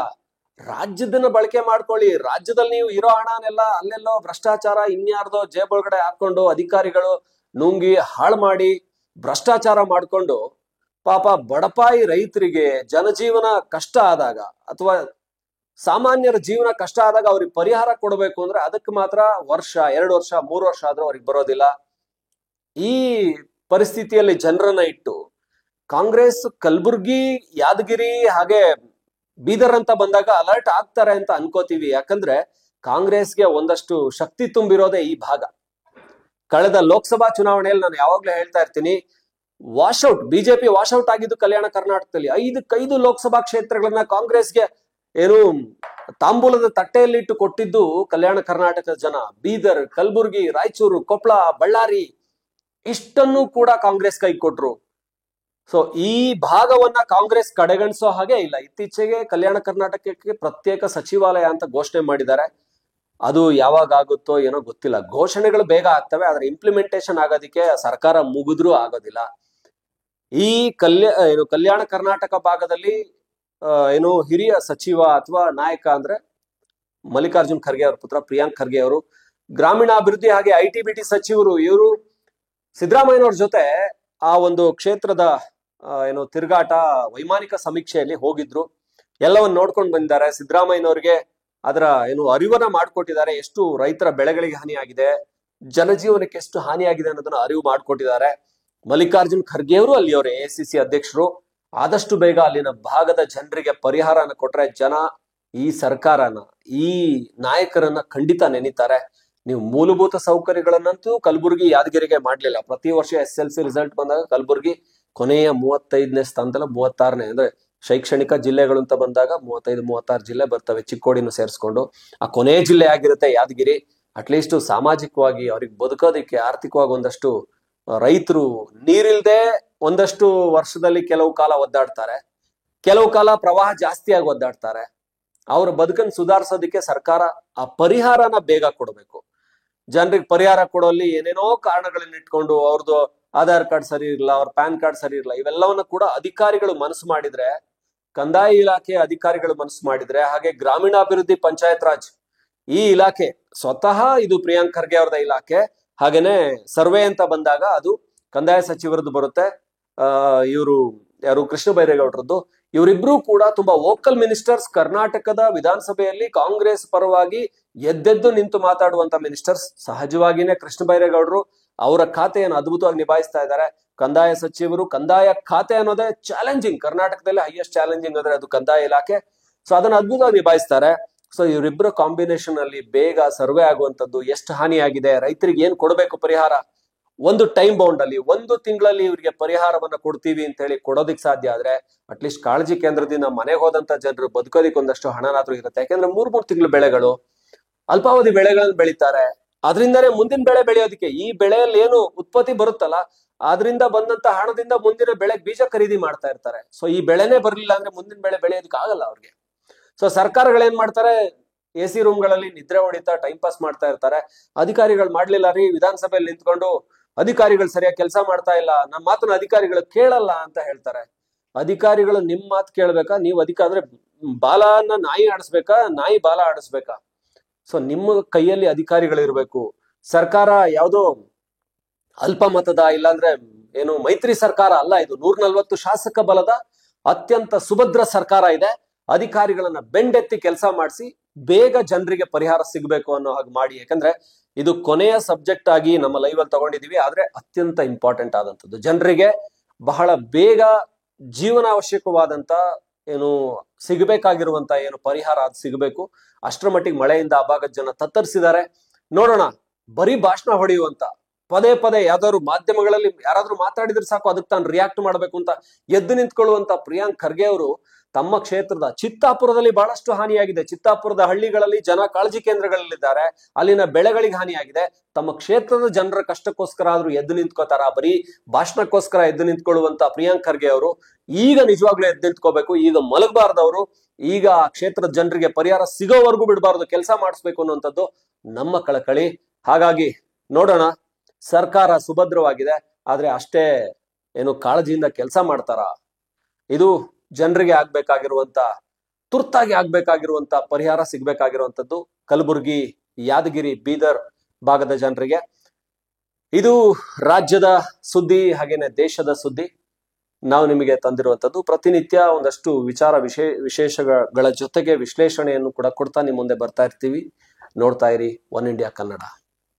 ರಾಜ್ಯದನ್ನ ಬಳಕೆ ಮಾಡ್ಕೊಳ್ಳಿ. ರಾಜ್ಯದಲ್ಲಿ ನೀವು ಇರೋ ಹಣನೆಲ್ಲ ಅಲ್ಲೆಲ್ಲೋ ಭ್ರಷ್ಟಾಚಾರ ಇನ್ಯಾರ್ದೋ ಜೇಬೊಳಗಡೆ ಹಾಕೊಂಡು ಅಧಿಕಾರಿಗಳು ನುಂಗಿ ಹಾಳು ಮಾಡಿ ಭ್ರಷ್ಟಾಚಾರ ಮಾಡ್ಕೊಂಡು ಪಾಪ ಬಡಪಾಯಿ ರೈತರಿಗೆ ಜನಜೀವನ ಕಷ್ಟ ಆದಾಗ ಅಥವಾ ಸಾಮಾನ್ಯರ ಜೀವನ ಕಷ್ಟ ಆದಾಗ ಅವ್ರಿಗೆ ಪರಿಹಾರ ಕೊಡಬೇಕು ಅಂದ್ರೆ ಅದಕ್ಕೆ ಮಾತ್ರ ವರ್ಷ 2 ವರ್ಷ 3 ವರ್ಷ ಆದ್ರೂ ಅವ್ರಿಗೆ ಬರೋದಿಲ್ಲ. ಈ ಪರಿಸ್ಥಿತಿಯಲ್ಲಿ ಜನರನ್ನ ಇಟ್ಟು ಕಾಂಗ್ರೆಸ್ ಕಲಬುರ್ಗಿ ಯಾದಗಿರಿ ಹಾಗೆ ಬೀದರ್ ಅಂತ ಬಂದಾಗ ಅಲರ್ಟ್ ಆಗ್ತಾರೆ ಅಂತ ಅನ್ಕೋತೀವಿ. ಯಾಕಂದ್ರೆ ಕಾಂಗ್ರೆಸ್ಗೆ ಒಂದಷ್ಟು ಶಕ್ತಿ ತುಂಬಿರೋದೇ ಈ ಭಾಗ. ಕಳೆದ ಲೋಕಸಭಾ ಚುನಾವಣೆಯಲ್ಲಿ ನಾನು ಯಾವಾಗ್ಲೂ ಹೇಳ್ತಾ ಇರ್ತೀನಿ, ವಾಶ್ಔಟ್ ಬಿಜೆಪಿ ವಾಶ್ಔಟ್ ಆಗಿದ್ದು ಕಲ್ಯಾಣ ಕರ್ನಾಟಕದಲ್ಲಿ 5 ಲೋಕಸಭಾ ಕ್ಷೇತ್ರಗಳನ್ನ ಕಾಂಗ್ರೆಸ್ಗೆ ಏನು ತಾಂಬೂಲದ ತಟ್ಟೆಯಲ್ಲಿ ಇಟ್ಟು ಕೊಟ್ಟಿದ್ದು ಕಲ್ಯಾಣ ಕರ್ನಾಟಕದ ಜನ. ಬೀದರ್, ಕಲಬುರ್ಗಿ, ರಾಯಚೂರು, ಕೊಪ್ಪಳ, ಬಳ್ಳಾರಿ ಇಷ್ಟನ್ನು ಕೂಡ ಕಾಂಗ್ರೆಸ್ ಕೈ ಕೊಟ್ರು. ಸೊ ಈ ಭಾಗವನ್ನ ಕಾಂಗ್ರೆಸ್ ಕಡೆಗಣಿಸೋ ಹಾಗೆ ಇಲ್ಲ. ಇತ್ತೀಚೆಗೆ ಕಲ್ಯಾಣ ಕರ್ನಾಟಕಕ್ಕೆ ಪ್ರತ್ಯೇಕ ಸಚಿವಾಲಯ ಅಂತ ಘೋಷಣೆ ಮಾಡಿದ್ದಾರೆ. ಅದು ಯಾವಾಗ ಆಗುತ್ತೋ ಏನೋ ಗೊತ್ತಿಲ್ಲ. ಘೋಷಣೆಗಳು ಬೇಗ ಆಗ್ತವೆ, ಆದ್ರೆ ಇಂಪ್ಲಿಮೆಂಟೇಶನ್ ಆಗೋದಿಕ್ಕೆ ಸರ್ಕಾರ ಮುಗಿದ್ರೂ ಆಗೋದಿಲ್ಲ. ಈ ಕಲ್ಯಾಣ ಕರ್ನಾಟಕ ಭಾಗದಲ್ಲಿ ಏನು ಹಿರಿಯ ಸಚಿವ ಅಥವಾ ನಾಯಕ ಅಂದ್ರೆ ಮಲ್ಲಿಕಾರ್ಜುನ್ ಖರ್ಗೆ ಅವರ ಪುತ್ರ ಪ್ರಿಯಾಂಕ್ ಖರ್ಗೆ ಅವರು. ಗ್ರಾಮೀಣಾಭಿವೃದ್ಧಿ ಹಾಗೆ IT-BT ಸಚಿವರು ಇವರು ಸಿದ್ದರಾಮಯ್ಯನವ್ರ ಜೊತೆ ಆ ಒಂದು ಕ್ಷೇತ್ರದ ಏನು ತಿರುಗಾಟ ವೈಮಾನಿಕ ಸಮೀಕ್ಷೆಯಲ್ಲಿ ಹೋಗಿದ್ರು. ಎಲ್ಲವನ್ನ ನೋಡ್ಕೊಂಡು ಬಂದಿದ್ದಾರೆ. ಸಿದ್ದರಾಮಯ್ಯನವ್ರಿಗೆ ಅದರ ಏನು ಅರಿವನ್ನ ಮಾಡಿಕೊಟ್ಟಿದ್ದಾರೆ. ಎಷ್ಟು ರೈತರ ಬೆಳೆಗಳಿಗೆ ಹಾನಿಯಾಗಿದೆ, ಜನಜೀವನಕ್ಕೆ ಎಷ್ಟು ಹಾನಿಯಾಗಿದೆ ಅನ್ನೋದನ್ನ ಅರಿವು ಮಾಡಿಕೊಟ್ಟಿದ್ದಾರೆ. ಮಲ್ಲಿಕಾರ್ಜುನ್ ಖರ್ಗೆ ಅವರು ಅಲ್ಲಿಯವರ AICC ಅಧ್ಯಕ್ಷರು. ಆದಷ್ಟು ಬೇಗ ಅಲ್ಲಿನ ಭಾಗದ ಜನರಿಗೆ ಪರಿಹಾರನ ಕೊಟ್ರೆ ಜನ ಈ ಸರ್ಕಾರನ ಈ ನಾಯಕರನ್ನ ಖಂಡಿತ ನೆನೀತಾರೆ. ನೀವು ಮೂಲಭೂತ ಸೌಕರ್ಯಗಳನ್ನಂತೂ ಕಲಬುರ್ಗಿ ಯಾದಗಿರಿಗೆ ಮಾಡ್ಲಿಲ್ಲ. ಪ್ರತಿ ವರ್ಷ SSLC ರಿಸಲ್ಟ್ ಬಂದಾಗ ಕಲಬುರ್ಗಿ ಕೊನೆಯ 35ನೇ ಸ್ಥಾನದಲ್ಲ 36ನೇ, ಅಂದ್ರೆ ಶೈಕ್ಷಣಿಕ ಜಿಲ್ಲೆಗಳು ಅಂತ ಬಂದಾಗ 35-36 ಜಿಲ್ಲೆ ಬರ್ತವೆ, ಚಿಕ್ಕೋಡಿನೂ ಸೇರಿಸ್ಕೊಂಡು. ಆ ಕೊನೆಯ ಜಿಲ್ಲೆ ಆಗಿರುತ್ತೆ ಯಾದಗಿರಿ. ಅಟ್ಲೀಸ್ಟ್ ಸಾಮಾಜಿಕವಾಗಿ ಅವ್ರಿಗೆ ಬದುಕೋದಿಕ್ಕೆ ಆರ್ಥಿಕವಾಗಿ ಒಂದಷ್ಟು ರೈತರು ನೀರಿಲ್ದೆ ಒಂದಷ್ಟು ವರ್ಷದಲ್ಲಿ ಕೆಲವು ಕಾಲ ಒದ್ದಾಡ್ತಾರೆ, ಕೆಲವು ಕಾಲ ಪ್ರವಾಹ ಜಾಸ್ತಿಯಾಗಿ ಒದ್ದಾಡ್ತಾರೆ. ಅವ್ರ ಬದುಕನ್ನು ಸುಧಾರಿಸೋದಿಕ್ಕೆ ಸರ್ಕಾರ ಆ ಪರಿಹಾರನ ಬೇಗ ಕೊಡಬೇಕು. ಜನರಿಗೆ ಪರಿಹಾರ ಕೊಡೋಲ್ಲಿ ಏನೇನೋ ಕಾರಣಗಳನ್ನ ಇಟ್ಕೊಂಡು ಅವ್ರದ್ದು ಆಧಾರ್ ಕಾರ್ಡ್ ಸರಿ ಇರಲ್ಲ, ಅವ್ರ ಪ್ಯಾನ್ ಕಾರ್ಡ್ ಸರಿ ಇರಲ್ಲ, ಇವೆಲ್ಲವನ್ನ ಕೂಡ ಅಧಿಕಾರಿಗಳು ಮನಸ್ಸು ಮಾಡಿದ್ರೆ, ಕಂದಾಯ ಇಲಾಖೆ ಅಧಿಕಾರಿಗಳು ಮನಸ್ಸು ಮಾಡಿದ್ರೆ, ಹಾಗೆ ಗ್ರಾಮೀಣಾಭಿವೃದ್ಧಿ ಪಂಚಾಯತ್ ರಾಜ್ ಈ ಇಲಾಖೆ ಸ್ವತಃ ಇದು ಪ್ರಿಯಾಂಕ್ ಖರ್ಗೆ ಅವರದ ಇಲಾಖೆ. ಹಾಗೇನೆ ಸರ್ವೆ ಅಂತ ಬಂದಾಗ ಅದು ಕಂದಾಯ ಸಚಿವರದ್ದು ಬರುತ್ತೆ. ಇವರು ಯಾರು ಕೃಷ್ಣ ಬೈರೇಗೌಡರದ್ದು. ಇವರಿಬ್ರು ಕೂಡ ತುಂಬಾ ವೋಕಲ್ ಮಿನಿಸ್ಟರ್ಸ್. ಕರ್ನಾಟಕದ ವಿಧಾನಸಭೆಯಲ್ಲಿ ಕಾಂಗ್ರೆಸ್ ಪರವಾಗಿ ಎದ್ದೆದ್ದು ನಿಂತು ಮಾತಾಡುವಂತ ಮಿನಿಸ್ಟರ್ಸ್. ಸಹಜವಾಗಿನೇ ಕೃಷ್ಣ ಬೈರೇಗೌಡರು ಅವರ ಖಾತೆಯನ್ನು ಅದ್ಭುತವಾಗಿ ನಿಭಾಯಿಸ್ತಾ ಇದ್ದಾರೆ. ಕಂದಾಯ ಸಚಿವರು, ಕಂದಾಯ ಖಾತೆ ಅನ್ನೋದೇ ಚಾಲೆಂಜಿಂಗ್. ಕರ್ನಾಟಕದಲ್ಲಿ ಹೈಯೆಸ್ಟ್ ಚಾಲೆಂಜಿಂಗ್ ಅಂದ್ರೆ ಅದು ಕಂದಾಯ ಇಲಾಖೆ. ಸೊ ಅದನ್ನ ಅದ್ಭುತವಾಗಿ ನಿಭಾಯಿಸ್ತಾರೆ. ಸೊ ಇವರಿಬ್ಬರ ಕಾಂಬಿನೇಷನ್ ಅಲ್ಲಿ ಬೇಗ ಸರ್ವೆ ಆಗುವಂತದ್ದು, ಎಷ್ಟು ಹಾನಿಯಾಗಿದೆ, ರೈತರಿಗೆ ಏನ್ ಕೊಡಬೇಕು ಪರಿಹಾರ, ಒಂದು ಟೈಮ್ ಬೌಂಡ್ ಅಲ್ಲಿ 1 ತಿಂಗಳಲ್ಲಿ ಇವರಿಗೆ ಪರಿಹಾರವನ್ನ ಕೊಡ್ತೀವಿ ಅಂತ ಹೇಳಿ ಕೊಡೋದಿಕ್ ಸಾಧ್ಯ ಆದ್ರೆ ಅಟ್ಲೀಸ್ಟ್ ಕಾಳಜಿ ಕೇಂದ್ರದಿಂದ ಮನೆಗೆ ಹೋದಂತ ಜನರು ಬದುಕೋದಿಕ್ ಒಂದಷ್ಟು ಹಣನಾದ್ರೂ ಇರುತ್ತೆ. ಯಾಕೆಂದ್ರೆ 3 ತಿಂಗಳು ಬೆಳೆಗಳು, ಅಲ್ಪಾವಧಿ ಬೆಳೆಗಳನ್ನ ಬೆಳೀತಾರೆ. ಅದರಿಂದನೇ ಮುಂದಿನ ಬೆಳೆ ಬೆಳೆಯೋದಿಕ್ಕೆ, ಈ ಬೆಳೆಯಲ್ಲಿ ಏನು ಉತ್ಪತ್ತಿ ಬರುತ್ತಲ್ಲ ಅದರಿಂದ ಬಂದಂತ ಹಣದಿಂದ ಮುಂದಿನ ಬೆಳೆ ಬೀಜ ಖರೀದಿ ಮಾಡ್ತಾ ಇರ್ತಾರೆ. ಸೊ ಈ ಬೆಳೆನೇ ಬರ್ಲಿಲ್ಲ ಅಂದ್ರೆ ಮುಂದಿನ ಬೆಳೆ ಬೆಳೆಯೋದಕ್ಕೆ ಆಗಲ್ಲ ಅವ್ರಿಗೆ. ಸೊ ಸರ್ಕಾರಗಳೇನ್ ಮಾಡ್ತಾರೆ, AC ರೂಮ್ಗಳಲ್ಲಿ ನಿದ್ರೆ ಹೊಡಿತಾ ಟೈಮ್ ಪಾಸ್ ಮಾಡ್ತಾ ಇರ್ತಾರೆ. ಅಧಿಕಾರಿಗಳು ಮಾಡ್ಲಿಲ್ಲ ರೀ, ವಿಧಾನಸಭೆಯಲ್ಲಿ ನಿಂತ್ಕೊಂಡು ಅಧಿಕಾರಿಗಳು ಸರಿಯಾಗಿ ಕೆಲಸ ಮಾಡ್ತಾ ಇಲ್ಲ, ನಮ್ಮ ಮಾತನ್ನ ಅಧಿಕಾರಿಗಳು ಕೇಳಲ್ಲ ಅಂತ ಹೇಳ್ತಾರೆ. ಅಧಿಕಾರಿಗಳು ನಿಮ್ ಮಾತು ಕೇಳ್ಬೇಕಾ? ನೀವು ಅಂದ್ರೆ ಬಾಲನ ನಾಯಿ ಆಡಿಸ್ಬೇಕಾ, ನಾಯಿ ಬಾಲ ಆಡಿಸ್ಬೇಕಾ? ಸೊ ನಿಮ್ಮ ಕೈಯಲ್ಲಿ ಅಧಿಕಾರಿಗಳು ಇರ್ಬೇಕು. ಸರ್ಕಾರ ಯಾವುದೋ ಅಲ್ಪಮತದ ಇಲ್ಲಾಂದ್ರೆ ಏನು ಮೈತ್ರಿ ಸರ್ಕಾರ ಅಲ್ಲ, ಇದು 140 ಶಾಸಕ ಬಲದ ಅತ್ಯಂತ ಸುಭದ್ರ ಸರ್ಕಾರ ಇದೆ. ಅಧಿಕಾರಿಗಳನ್ನ ಬೆಂಡೆತ್ತಿ ಕೆಲಸ ಮಾಡಿಸಿ ಬೇಗ ಜನರಿಗೆ ಪರಿಹಾರ ಸಿಗ್ಬೇಕು ಅನ್ನೋ ಹಾಗೆ ಮಾಡಿ. ಯಾಕಂದ್ರೆ ಇದು ಕೊನೆಯ ಸಬ್ಜೆಕ್ಟ್ ಆಗಿ ನಮ್ಮ ಲೈವ್ ಅಲ್ಲಿ ತಗೊಂಡಿದೀವಿ, ಆದ್ರೆ ಅತ್ಯಂತ ಇಂಪಾರ್ಟೆಂಟ್ ಆದಂತದ್ದು. ಜನರಿಗೆ ಬಹಳ ಬೇಗ ಜೀವನಾವಶ್ಯಕವಾದಂತ ಏನು ಸಿಗಬೇಕಾಗಿರುವಂತ ಏನು ಪರಿಹಾರ ಅದು ಸಿಗಬೇಕು. ಅಷ್ಟರ ಮಟ್ಟಿಗೆ ಮಳೆಯಿಂದ ಆ ಭಾಗದ ಜನ ತತ್ತರಿಸಿದ್ದಾರೆ. ನೋಡೋಣ, ಬರೀ ಭಾಷಣ ಹೊಡೆಯುವಂತ, ಪದೇ ಪದೇ ಯಾವ್ದಾದ್ರು ಮಾಧ್ಯಮಗಳಲ್ಲಿ ಯಾರಾದ್ರೂ ಮಾತಾಡಿದ್ರೆ ಸಾಕು ಅದಕ್ಕೆ ತಾನು ರಿಯಾಕ್ಟ್ ಮಾಡ್ಬೇಕು ಅಂತ ಎದ್ದು ನಿಂತ್ಕೊಳ್ಳುವಂತ ಪ್ರಿಯಾಂಕ್ ಖರ್ಗೆ ಅವರು ತಮ್ಮ ಕ್ಷೇತ್ರದ ಚಿತ್ತಾಪುರದಲ್ಲಿ ಬಹಳಷ್ಟು ಹಾನಿಯಾಗಿದೆ. ಚಿತ್ತಾಪುರದ ಹಳ್ಳಿಗಳಲ್ಲಿ ಜನ ಕಾಳಜಿ ಕೇಂದ್ರಗಳಲ್ಲಿದ್ದಾರೆ, ಅಲ್ಲಿನ ಬೆಳೆಗಳಿಗೆ ಹಾನಿಯಾಗಿದೆ. ತಮ್ಮ ಕ್ಷೇತ್ರದ ಜನರ ಕಷ್ಟಕ್ಕೋಸ್ಕರ ಆದ್ರೂ ಎದ್ದು ನಿಂತ್ಕೋತಾರ? ಬರೀ ಭಾಷಣಕ್ಕೋಸ್ಕರ ಎದ್ದು ನಿಂತ್ಕೊಳ್ಳುವಂತ ಪ್ರಿಯಾಂಕ್ ಖರ್ಗೆ ಅವರು ಈಗ ನಿಜವಾಗ್ಲೂ ಎದ್ದು ನಿಂತ್ಕೋಬೇಕು. ಈಗ ಮಲಗಬಾರ್ದವರು. ಈಗ ಆ ಕ್ಷೇತ್ರದ ಜನರಿಗೆ ಪರಿಹಾರ ಸಿಗೋವರೆಗೂ ಬಿಡಬಾರ್ದು, ಕೆಲಸ ಮಾಡಿಸ್ಬೇಕು ಅನ್ನುವಂಥದ್ದು ನಮ್ಮ ಕಳಕಳಿ. ಹಾಗಾಗಿ ನೋಡೋಣ, ಸರ್ಕಾರ ಸುಭದ್ರವಾಗಿದೆ, ಆದ್ರೆ ಅಷ್ಟೇ ಏನು ಕಾಳಜಿಯಿಂದ ಕೆಲಸ ಮಾಡ್ತಾರ? ಇದು ಜನರಿಗೆ ಆಗ್ಬೇಕಾಗಿರುವಂತ, ತುರ್ತಾಗಿ ಆಗ್ಬೇಕಾಗಿರುವಂತ ಪರಿಹಾರ ಸಿಗ್ಬೇಕಾಗಿರುವಂತದ್ದು ಕಲಬುರಗಿ, ಯಾದಗಿರಿ, ಬೀದರ್ ಭಾಗದ ಜನರಿಗೆ. ಇದು ರಾಜ್ಯದ ಸುದ್ದಿ, ಹಾಗೇನೆ ದೇಶದ ಸುದ್ದಿ ನಾವು ನಿಮಗೆ ತಂದಿರುವಂತದ್ದು. ಪ್ರತಿನಿತ್ಯ ಒಂದಷ್ಟು ವಿಶೇಷಗಳ ಜೊತೆಗೆ ವಿಶ್ಲೇಷಣೆಯನ್ನು ಕೂಡ ಕೊಡ್ತಾ ನಿಮ್ಮ ಮುಂದೆ ಬರ್ತಾ ಇರ್ತೀವಿ. ನೋಡ್ತಾ ಇರಿ ಒನ್ ಇಂಡಿಯಾ ಕನ್ನಡ.